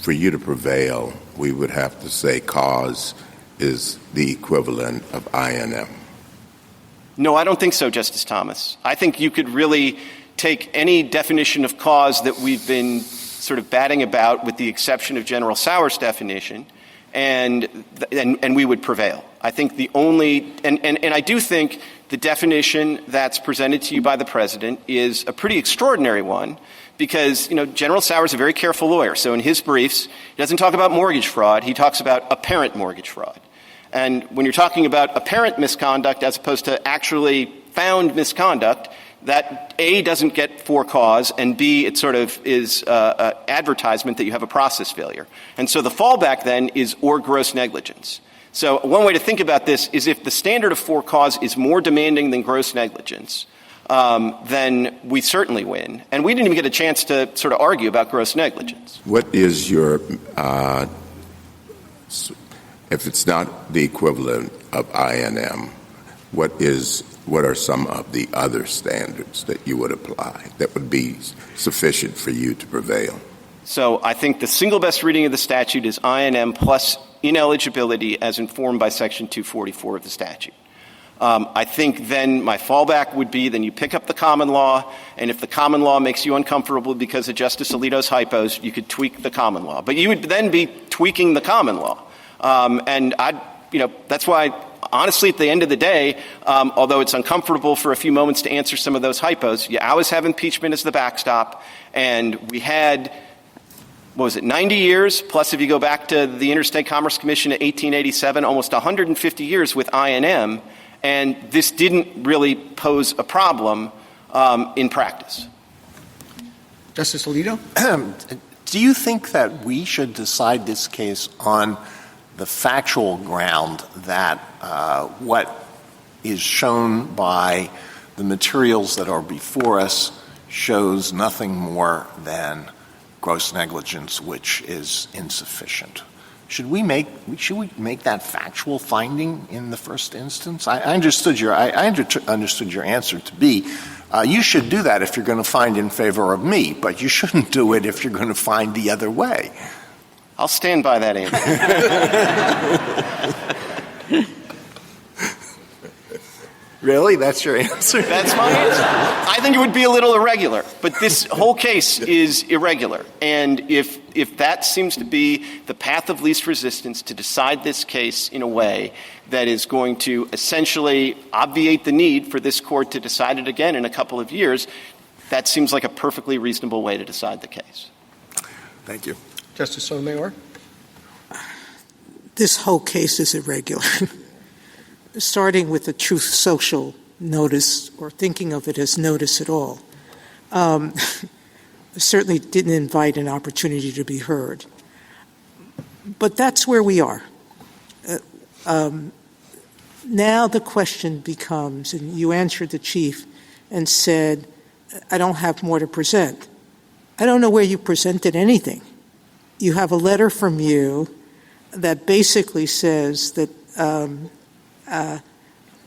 for you to prevail, we would have to say cause is the equivalent of INM. No, I don't think so, Justice Thomas. I think you could really take any definition of cause that we've been sort of batting about, with the exception of General Sauer's definition, and we would prevail. I think the only and I do think the definition that's presented to you by the President is a pretty extraordinary one, because, General Sauer's a very careful lawyer. So in his briefs, he doesn't talk about mortgage fraud. He talks about apparent mortgage fraud. And when you're talking about apparent misconduct as opposed to actually found misconduct, that A, doesn't get for cause, and B, it sort of is advertisement that you have a process failure. And so the fallback then is or gross negligence. So one way to think about this is if the standard of for cause is more demanding than gross negligence, then we certainly win. And we didn't even get a chance to sort of argue about gross negligence. What is your, if it's not the equivalent of INM, what are some of the other standards that you would apply that would be sufficient for you to prevail? So I think the single best reading of the statute is INM plus ineligibility as informed by Section 244 of the statute. I think then my fallback would be then you pick up the common law, and if the common law makes you uncomfortable because of Justice Alito's hypos, you could tweak the common law. But you would then be tweaking the common law. And that's why honestly, at the end of the day, although it's uncomfortable for a few moments to answer some of those hypos, you always have impeachment as the backstop. And we had, 90 years? Plus, if you go back to the Interstate Commerce Commission in 1887, almost 150 years with I&M. And this didn't really pose a problem in practice. Justice Alito? Do you think that we should decide this case on the factual ground that what is shown by the materials that are before us shows nothing more than gross negligence, which is insufficient? Should we make that factual finding in the first instance? I understood your answer to be you should do that if you're going to find in favor of me, but you shouldn't do it if you're going to find the other way. I'll stand by that answer. Really? That's your answer? That's my answer. I think it would be a little irregular, but this whole case is irregular. And if that seems to be the path of least resistance to decide this case in a way that is going to essentially obviate the need for this court to decide it again in a couple of years, that seems like a perfectly reasonable way to decide the case. Thank you. Justice Sotomayor? This whole case is irregular. Starting with the Truth Social notice, or thinking of it as notice at all, certainly didn't invite an opportunity to be heard. But that's where we are. Now the question becomes, and you answered the Chief and said, I don't have more to present. I don't know where you presented anything. You have a letter from you that basically says that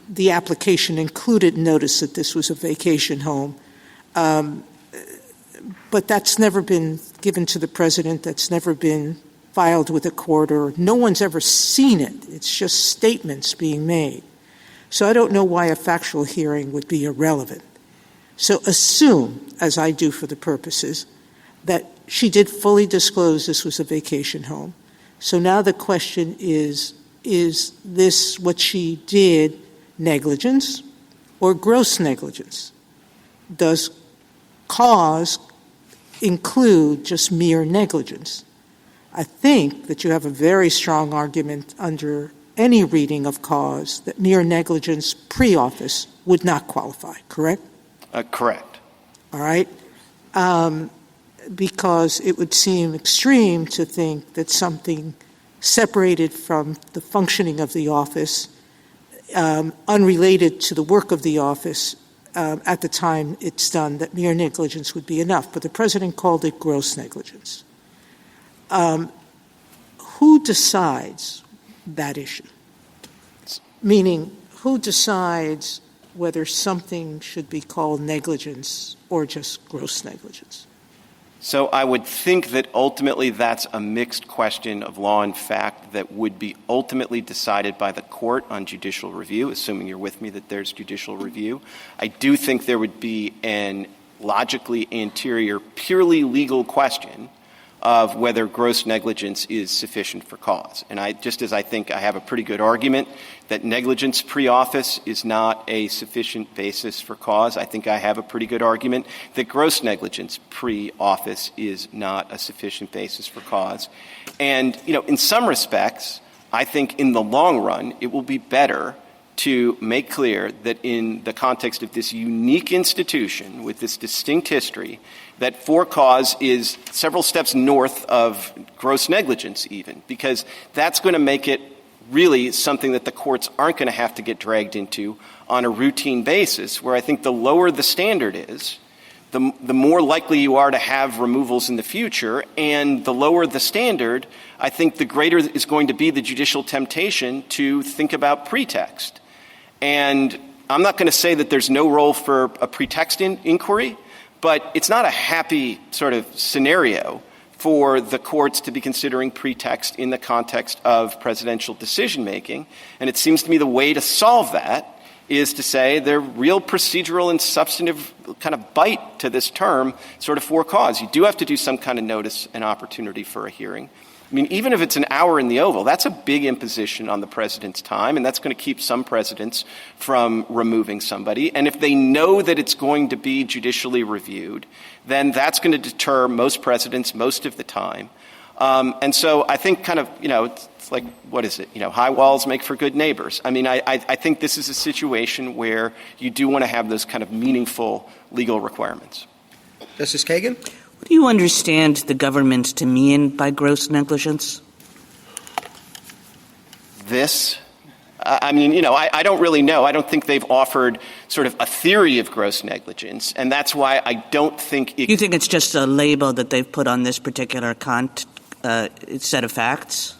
the application included notice that this was a vacation home. But that's never been given to the president. That's never been filed with a court, or no one's ever seen it. It's just statements being made. So I don't know why a factual hearing would be irrelevant. So assume, as I do for the purposes, that she did fully disclose this was a vacation home. So now the question is this what she did negligence or gross negligence? Does cause include just mere negligence? I think that you have a very strong argument under any reading of cause that mere negligence pre-office would not qualify, correct? Correct. All right. Because it would seem extreme to think that something separated from the functioning of the office, unrelated to the work of the office at the time it's done, that mere negligence would be enough. But the president called it gross negligence. Who decides that issue? Meaning, who decides whether something should be called negligence or just gross negligence? So I would think that ultimately that's a mixed question of law and fact that would be ultimately decided by the court on judicial review, assuming you're with me that there's judicial review. I do think there would be an logically anterior, purely legal question of whether gross negligence is sufficient for cause. And just as I think I have a pretty good argument that negligence pre-office is not a sufficient basis for cause, I think I have a pretty good argument that gross negligence pre-office is not a sufficient basis for cause. And, in some respects, I think in the long run, it will be better to make clear that in the context of this unique institution with this distinct history, that for cause is several steps north of gross negligence even, because that's going to make it really something that the courts aren't going to have to get dragged into on a routine basis, where I think the lower the standard is, the more likely you are to have removals in the future, and the lower the standard, I think the greater is going to be the judicial temptation to think about pretext. And I'm not going to say that there's no role for a pretext inquiry, but it's not a happy sort of scenario for the courts to be considering pretext in the context of presidential decision-making. And it seems to me the way to solve that is to say there are real procedural and substantive kind of bite to this term, sort of for cause. You do have to do some kind of notice and opportunity for a hearing. I mean, even if it's an hour in the Oval, that's a big imposition on the president's time, and that's going to keep some presidents from removing somebody. And if they know that it's going to be judicially reviewed, then that's going to deter most presidents most of the time. And so I think kind of, it's like, what is it? High walls make for good neighbors. I mean, I think this is a situation where you do want to have those kind of meaningful legal requirements. Justice Kagan? What do you understand the government to mean by gross negligence? I don't really know. I don't think they've offered sort of a theory of gross negligence, and that's why I don't think You think it's just a label that they've put on this particular set of facts?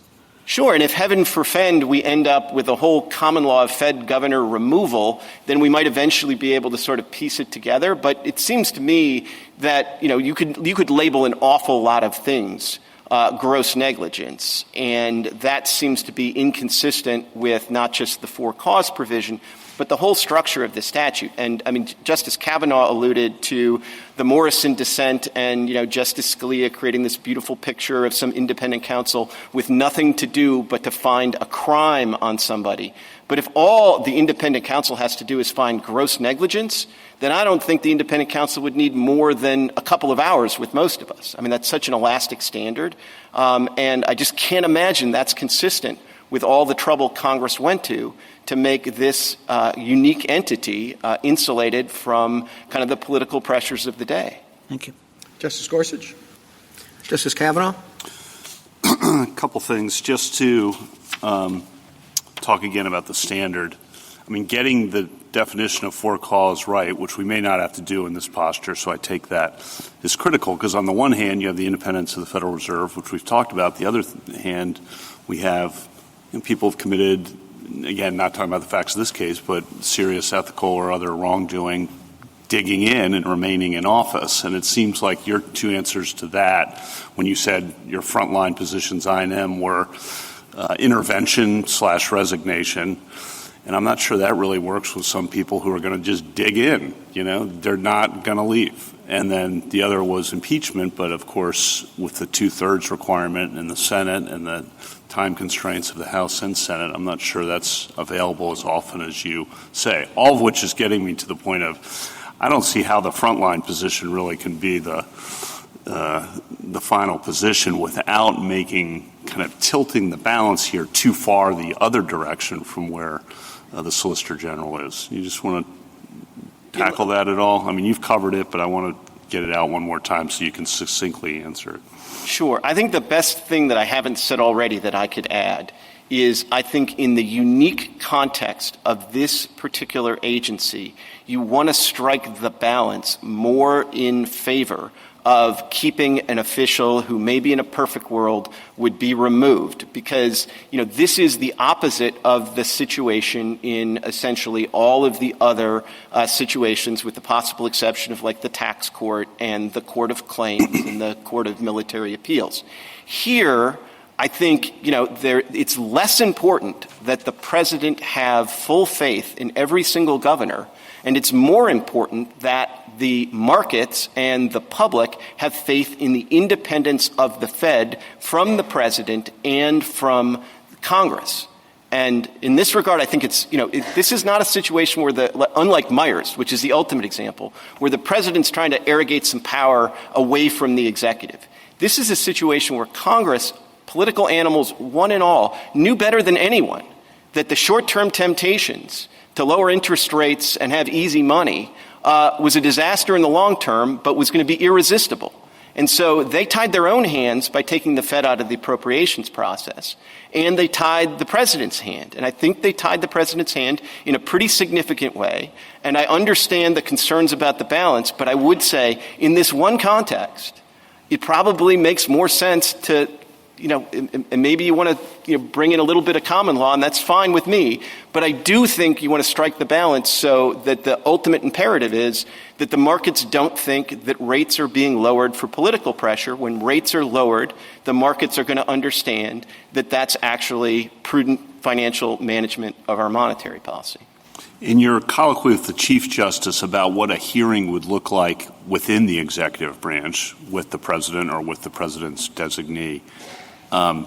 Sure, and if heaven forfend we end up with a whole common law of Fed governor removal, then we might eventually be able to sort of piece it together. But it seems to me that, you could label an awful lot of things gross negligence, and that seems to be inconsistent with not just the for-cause provision, but the whole structure of the statute. And, Justice Kavanaugh alluded to the Morrison dissent and, Justice Scalia creating this beautiful picture of some independent counsel with nothing to do but to find a crime on somebody. But if all the independent counsel has to do is find gross negligence, then I don't think the independent counsel would need more than a couple of hours with most of us. That's such an elastic standard. And I just can't imagine that's consistent with all the trouble Congress went to make this unique entity insulated from kind of the political pressures of the day. Thank you. Justice Gorsuch? Justice Kavanaugh? A couple things. Just to talk again about the standard. Getting the definition of for cause right, which we may not have to do in this posture, so I take that, is critical because on the one hand, you have the independence of the Federal Reserve, which we've talked about. The other hand, we have people have committed, again, not talking about the facts of this case, but serious ethical or other wrongdoing, digging in and remaining in office. And it seems like your two answers to that, when you said your frontline positions, I&M, were intervention/resignation. And I'm not sure that really works with some people who are going to just dig in. They're not going to leave. And then the other was impeachment, but of course, with the 2/3 requirement in the Senate and the time constraints of the House and Senate, I'm not sure that's available as often as you say. All of which is getting me to the point of, I don't see how the frontline position really can be the final position without making kind of tilting the balance here too far the other direction from where the Solicitor General is. You just want to tackle that at all? You've covered it, but I want to get it out one more time so you can succinctly answer it. Sure. I think the best thing that I haven't said already that I could add is I think in the unique context of this particular agency, you want to strike the balance more in favor of keeping an official who maybe in a perfect world would be removed because, this is the opposite of the situation in essentially all of the other situations with the possible exception of like the tax court and the court of claims and the court of military appeals. Here, I think, it's less important that the president have full faith in every single governor, and it's more important that the markets and the public have faith in the independence of the Fed from the president and from Congress. And in this regard, I think this is not a situation where unlike Myers, which is the ultimate example, where the president's trying to arrogate some power away from the executive. This is a situation where Congress, political animals, one and all, knew better than anyone that the short-term temptations to lower interest rates and have easy money was a disaster in the long term, but was going to be irresistible. And so they tied their own hands by taking the Fed out of the appropriations process. And they tied the president's hand. And I think they tied the president's hand in a pretty significant way. And I understand the concerns about the balance, but I would say in this one context, it probably makes more sense to and maybe you want to bring in a little bit of common law, and that's fine with me. But I do think you want to strike the balance so that the ultimate imperative is that the markets don't think that rates are being lowered for political pressure. When rates are lowered, the markets are going to understand that that's actually prudent financial management of our monetary policy. In your colloquy with the Chief Justice about what a hearing would look like within the executive branch with the president or with the president's designee, I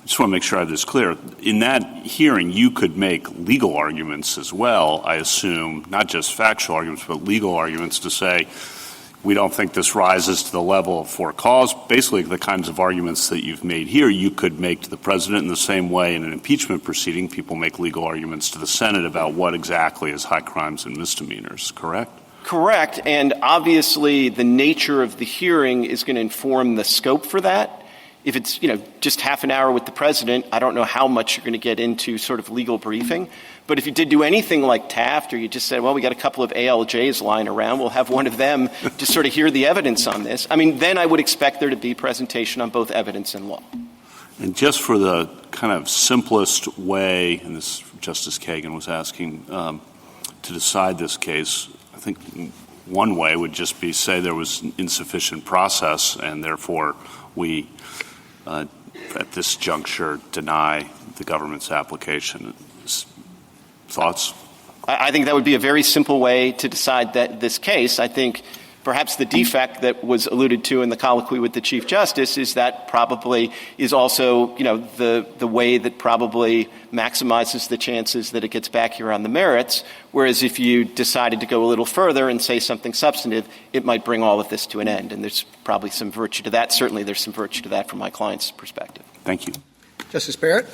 just want to make sure I have this clear. In that hearing, you could make legal arguments as well, I assume, not just factual arguments, but legal arguments to say, we don't think this rises to the level of for cause. Basically, the kinds of arguments that you've made here, you could make to the president in the same way in an impeachment proceeding. People make legal arguments to the Senate about what exactly is high crimes and misdemeanors, correct? Correct. And obviously, the nature of the hearing is going to inform the scope for that. If it's, just half an hour with the president, I don't know how much you're going to get into sort of legal briefing. But if you did do anything like Taft, or you just said, well, we got a couple of ALJs lying around, we'll have one of them to sort of hear the evidence on this. I mean, then I would expect there to be presentation on both evidence and law. And just for the kind of simplest way, and this Justice Kagan was asking, to decide this case, I think one way would just be say there was an insufficient process, and therefore we at this juncture deny the government's application. Thoughts? I think that would be a very simple way to decide that this case. I think perhaps the defect that was alluded to in the colloquy with the Chief Justice is that probably is also, the way that probably maximizes the chances that it gets back here on the merits, whereas if you decided to go a little further and say something substantive, it might bring all of this to an end. And there's probably some virtue to that. Certainly there's some virtue to that from my client's perspective. Thank you. Justice Barrett?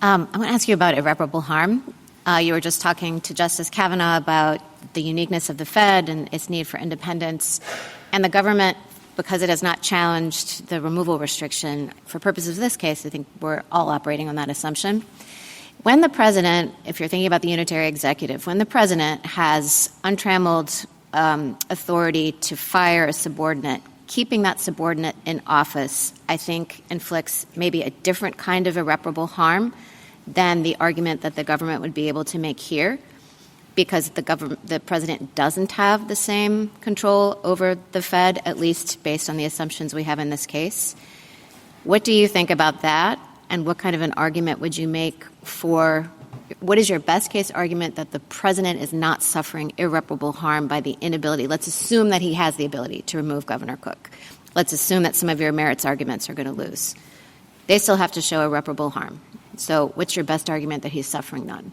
I want to ask you about irreparable harm. You were just talking to Justice Kavanaugh about the uniqueness of the Fed and its need for independence. And the government, because it has not challenged the removal restriction, for purposes of this case, I think we're all operating on that assumption. When the president, if you're thinking about the unitary executive, when the president has untrammeled authority to fire a subordinate, keeping that subordinate in office, I think, inflicts maybe a different kind of irreparable harm than the argument that the government would be able to make here, because the president doesn't have the same control over the Fed, at least based on the assumptions we have in this case. What do you think about that? And what kind of an argument would you make for what is your best case argument that the president is not suffering irreparable harm by the inability? Let's assume that he has the ability to remove Governor Cook. Let's assume that some of your merits arguments are going to lose. They still have to show irreparable harm. So what's your best argument that he's suffering none?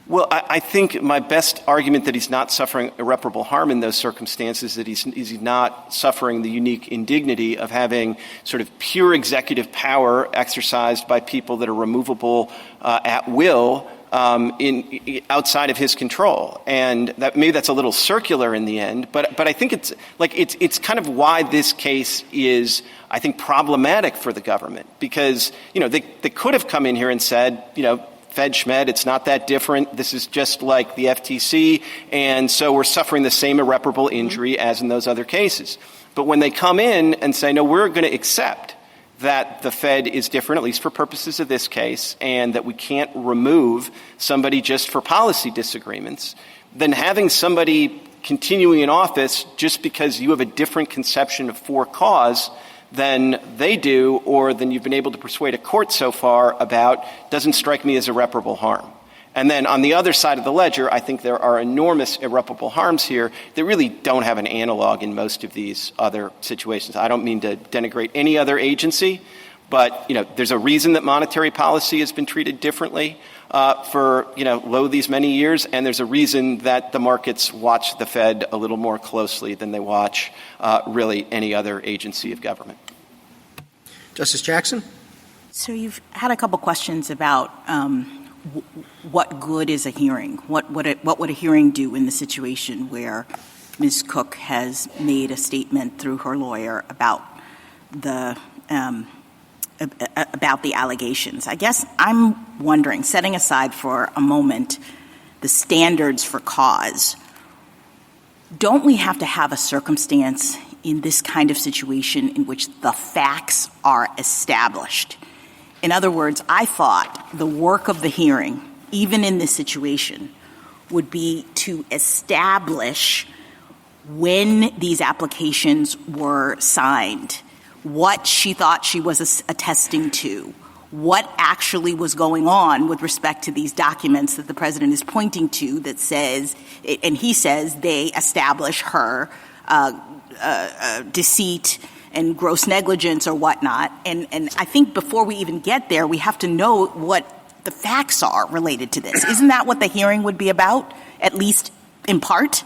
Well, I think my best argument that he's not suffering irreparable harm in those circumstances is he's not suffering the unique indignity of having sort of pure executive power exercised by people that are removable at will outside of his control. And that maybe that's a little circular in the end, but I think it's kind of why this case is, I think, problematic for the government, because they could have come in here and said, Fed Schmed, it's not that different. This is just like the FTC, and so we're suffering the same irreparable injury as in those other cases. But when they come in and say, no, we're going to accept that the Fed is different, at least for purposes of this case, and that we can't remove somebody just for policy disagreements, then having somebody continuing in office just because you have a different conception of for cause than they do, or than you've been able to persuade a court so far about, doesn't strike me as irreparable harm. And then on the other side of the ledger, I think there are enormous irreparable harms here that really don't have an analog in most of these other situations. I don't mean to denigrate any other agency, but there's a reason that monetary policy has been treated differently for these many years, and there's a reason that the markets watch the Fed a little more closely than they watch really any other agency of government. Justice Jackson? So you've had a couple questions about what good is a hearing? What would a hearing do in the situation where Ms. Cook has made a statement through her lawyer about the allegations? I guess I'm wondering, setting aside for a moment the standards for cause, don't we have to have a circumstance in this kind of situation in which the facts are established? In other words, I thought the work of the hearing, even in this situation, would be to establish when these applications were signed, what she thought she was attesting to, what actually was going on with respect to these documents that the president is pointing to that says, and he says they establish her deceit and gross negligence or whatnot. And I think before we even get there, we have to know what the facts are related to this. Isn't that what the hearing would be about, at least in part?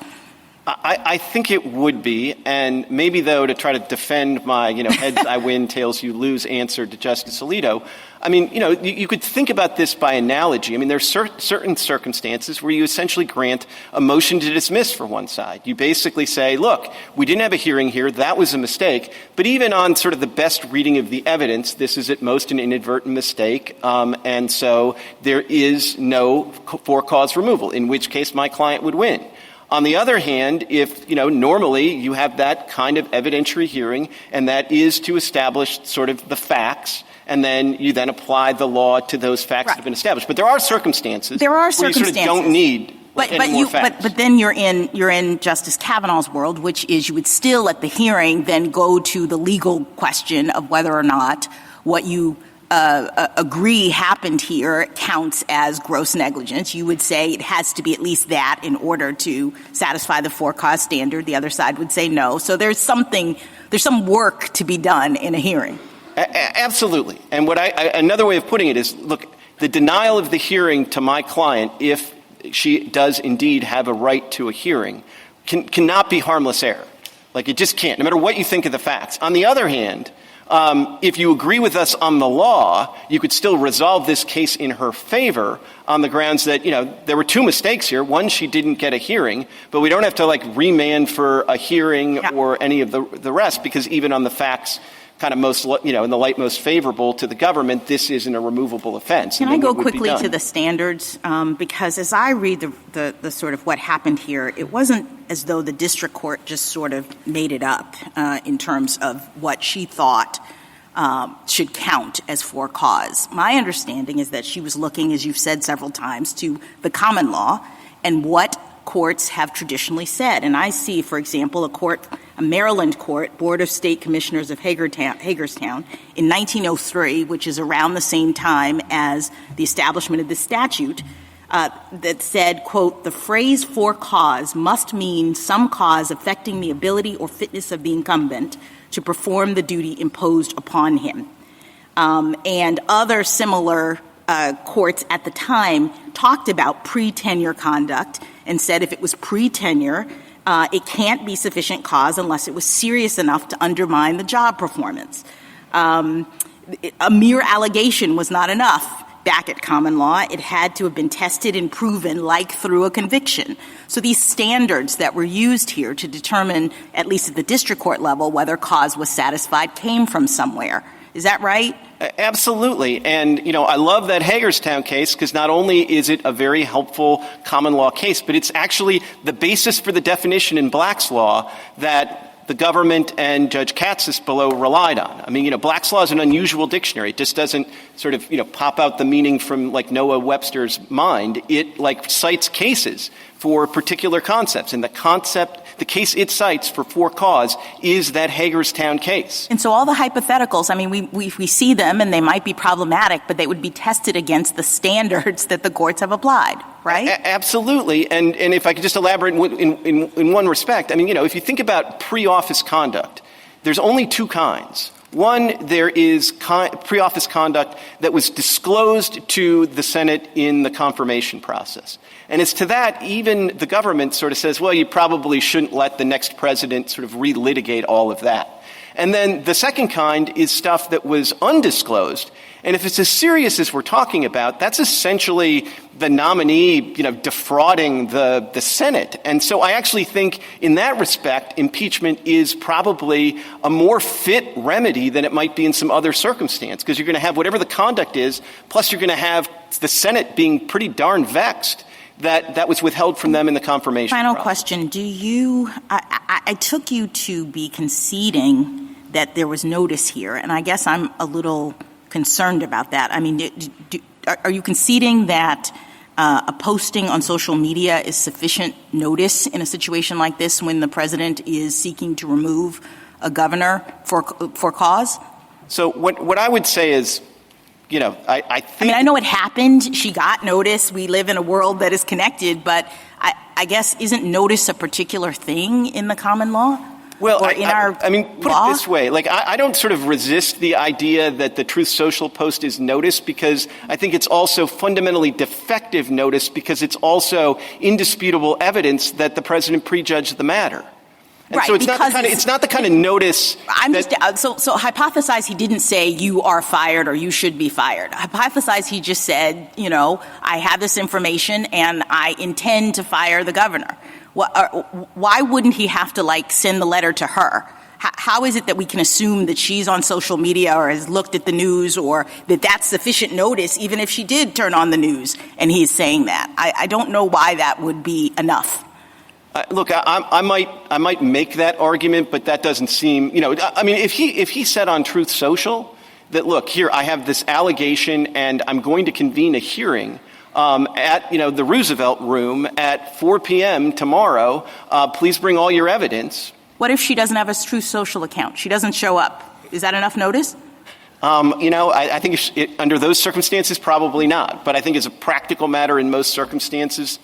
I think it would be, and maybe, though, to try to defend my, heads I win, tails you lose answer to Justice Alito, I mean, you could think about this by analogy. I mean, there's certain circumstances where you essentially grant a motion to dismiss for one side. You basically say, look, we didn't have a hearing here, that was a mistake, but even on sort of the best reading of the evidence, this is at most an inadvertent mistake, and so there is no for-cause removal, in which case my client would win. On the other hand, if, normally you have that kind of evidentiary hearing, and that is to establish sort of the facts, and then you then apply the law to those facts that have been established. But there are circumstances where you sort of don't need any more facts. But then you're in Justice Kavanaugh's world, which is you would still at the hearing then go to the legal question of whether or not what you agree happened here counts as gross negligence. You would say it has to be at least that in order to satisfy the for-cause standard. The other side would say no. So there's some work to be done in a hearing. Absolutely. And another way of putting it is, look, the denial of the hearing to my client, if she does indeed have a right to a hearing, cannot be harmless error. Like, it just can't, no matter what you think of the facts. On the other hand, if you agree with us on the law, you could still resolve this case in her favor on the grounds that, there were two mistakes here. One, she didn't get a hearing, but we don't have to, remand for a hearing or any of the rest, because even on the facts kind of most, in the light most favorable to the government, this isn't a removable offense. Can I go quickly to the standards? Because as I read the sort of what happened here, it wasn't as though the district court just sort of made it up in terms of what she thought should count as for cause. My understanding is that she was looking, as you've said several times, to the common law and what courts have traditionally said. And I see, for example, a Maryland court, Board of State Commissioners of Hagerstown, in 1903, which is around the same time as the establishment of this statute, that said, quote, the phrase for cause must mean some cause affecting the ability or fitness of the incumbent to perform the duty imposed upon him. And other similar courts at the time talked about pre-tenure conduct and said if it was pre-tenure, it can't be sufficient cause unless it was serious enough to undermine the job performance. A mere allegation was not enough back at common law. It had to have been tested and proven, like through a conviction. So these standards that were used here to determine, at least at the district court level, whether cause was satisfied came from somewhere. Is that right? Absolutely. And, I love that Hagerstown case because not only is it a very helpful common law case, but it's actually the basis for the definition in Black's law that the government and Judge Katsas below relied on. I mean, Black's law is an unusual dictionary. It just doesn't sort of, pop out the meaning from Noah Webster's mind. It cites cases for particular concepts. And the case it cites for cause is that Hagerstown case. And so all the hypotheticals, I mean, we see them and they might be problematic, but they would be tested against the standards that the courts have applied, right? Absolutely. And if I could just elaborate in one respect, I mean, if you think about pre-office conduct, there's only two kinds. One, there is pre-office conduct that was disclosed to the Senate in the confirmation process. And as to that, even the government sort of says, well, you probably shouldn't let the next president sort of relitigate all of that. And then the second kind is stuff that was undisclosed. And if it's as serious as we're talking about, that's essentially the nominee, defrauding the Senate. And so I actually think in that respect, impeachment is probably a more fit remedy than it might be in some other circumstance, because you're going to have whatever the conduct is, plus you're going to have the Senate being pretty darn vexed that was withheld from them in the confirmation Final process. Question. I took you to be conceding that there was notice here, and I guess I'm a little concerned about that. I mean, are you conceding that a posting on social media is sufficient notice in a situation like this when the president is seeking to remove a governor for cause? So what I would say is, I think... I know it happened. She got notice. We live in a world that is connected, but I guess isn't notice a particular thing in the common law? Well, or in our put law? it this way. Like, I don't sort of resist the idea that the Truth Social post is notice, because I think it's also fundamentally defective notice, because it's also indisputable evidence that the president prejudged the matter. And right, so it's not the kind of notice. So hypothesize he didn't say you are fired or you should be fired. Hypothesize he just said, I have this information and I intend to fire the governor. Why wouldn't he have to send the letter to her? How is it that we can assume that she's on social media or has looked at the news, or that that's sufficient notice, even if she did turn on the news and he's saying that? I don't know why that would be enough. Look, I might make that argument, but that doesn't seem, if he said on Truth Social that, look, here, I have this allegation and I'm going to convene a hearing at, the Roosevelt Room at 4 p.m. tomorrow, please bring all your evidence. What if she doesn't have a Truth Social account? She doesn't show up. Is that enough notice? I think under those circumstances, probably not. But I think as a practical matter, in most circumstances,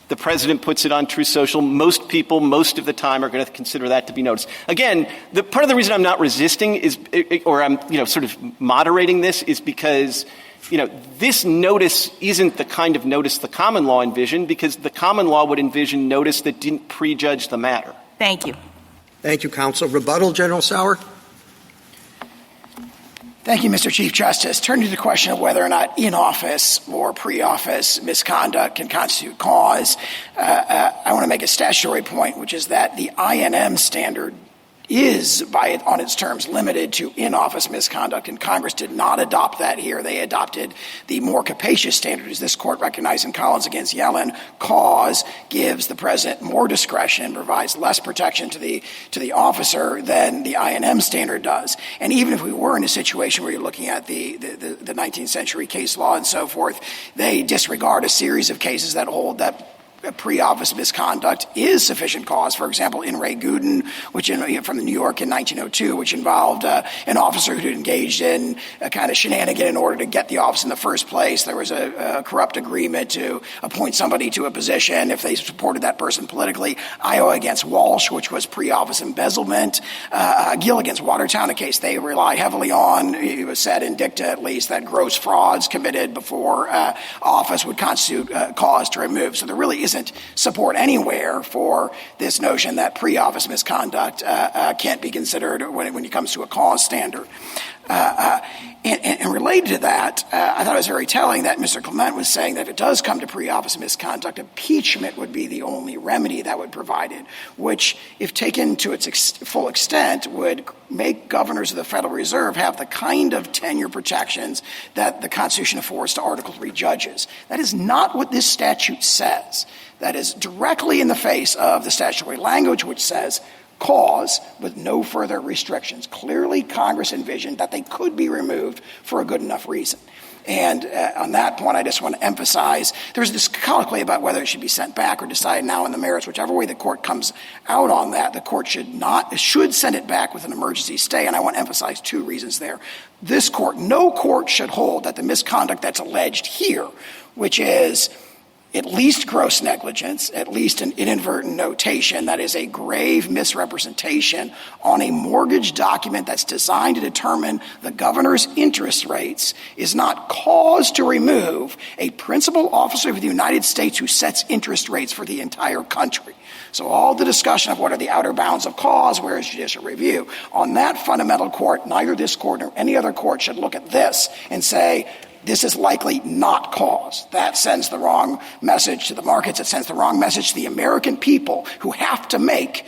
the president puts it on Truth Social. Most people, most of the time, are going to consider that to be notice. Again, part of the reason I'm not resisting or I'm, sort of moderating this is because, this notice isn't the kind of notice the common law envisioned, because the common law would envision notice that didn't prejudge the matter. Thank you. Thank you, counsel. Rebuttal, General Sauer? Thank you, Mr. Chief Justice. Turning to the question of whether or not in-office or pre-office misconduct can constitute cause, I want to make a statutory point, which is that the INM standard is, on its terms, limited to in-office misconduct, and Congress did not adopt that here. They adopted the more capacious standard, as this court recognized in Collins against Yellen. Cause gives the president more discretion, provides less protection to the officer than the INM standard does. And even if we were in a situation where you're looking at the 19th century case law and so forth, they disregard a series of cases that hold that pre-office misconduct is sufficient cause. For example, in Ray Gooden, from New York in 1902, which involved an officer who engaged in a kind of shenanigan in order to get the office in the first place. There was a corrupt agreement to appoint somebody to a position if they supported that person politically. Iowa against Walsh, which was pre-office embezzlement. Gill against Watertown, a case they rely heavily on. It was said in dicta, at least, that gross frauds committed before office would constitute cause to remove. So there really isn't support anywhere for this notion that pre-office misconduct can't be considered when it comes to a cause standard. And related to that, I thought it was very telling that Mr. Clement was saying that if it does come to pre-office misconduct, impeachment would be the only remedy that would provide it, which, if taken to its full extent, would make governors of the Federal Reserve have the kind of tenure protections that the Constitution affords to Article III judges. That is not what this statute says. That is directly in the face of the statutory language, which says cause with no further restrictions. Clearly, Congress envisioned that they could be removed for a good enough reason. And on that point, I just want to emphasize there's this colloquy about whether it should be sent back or decided now in the merits. Whichever way the court comes out on that, the court should send it back with an emergency stay. And I want to emphasize two reasons there. No court should hold that the misconduct that's alleged here, which is at least gross negligence, at least an inadvertent notation that is a grave misrepresentation on a mortgage document that's designed to determine the governor's interest rates, is not cause to remove a principal officer of the United States who sets interest rates for the entire country. So all the discussion of what are the outer bounds of cause, where is judicial review, on that fundamental court, neither this court nor any other court should look at this and say, this is likely not cause. That sends the wrong message to the markets. It sends the wrong message to the American people who have to make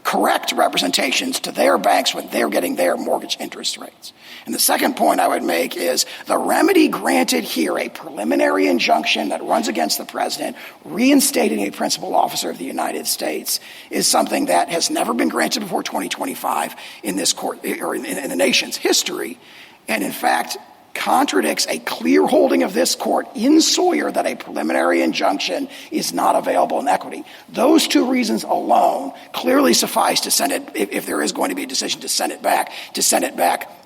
correct representations to their banks when they're getting their mortgage interest rates. And the second point I would make is the remedy granted here, a preliminary injunction that runs against the president, reinstating a principal officer of the United States, is something that has never been granted before 2025 in this court or in the nation's history. And in fact, contradicts a clear holding of this court in Sawyer that a preliminary injunction is not available in equity. Those two reasons alone clearly suffice to send it, if there is going to be a decision to send it back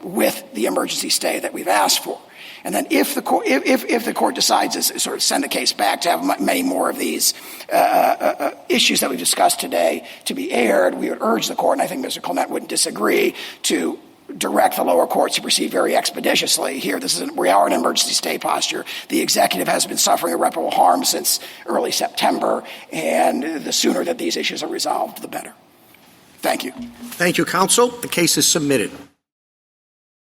with the emergency stay that we've asked for. And then if the court decides to sort of send the case back to have many more of these issues that we've discussed today to be aired, we would urge the court, and I think Mr. Clement wouldn't disagree, to direct the lower courts to proceed very expeditiously. Here, we are in an emergency stay posture. The executive has been suffering irreparable harm since early September, and the sooner that these issues are resolved, the better. Thank you. Thank you, counsel. The case is submitted.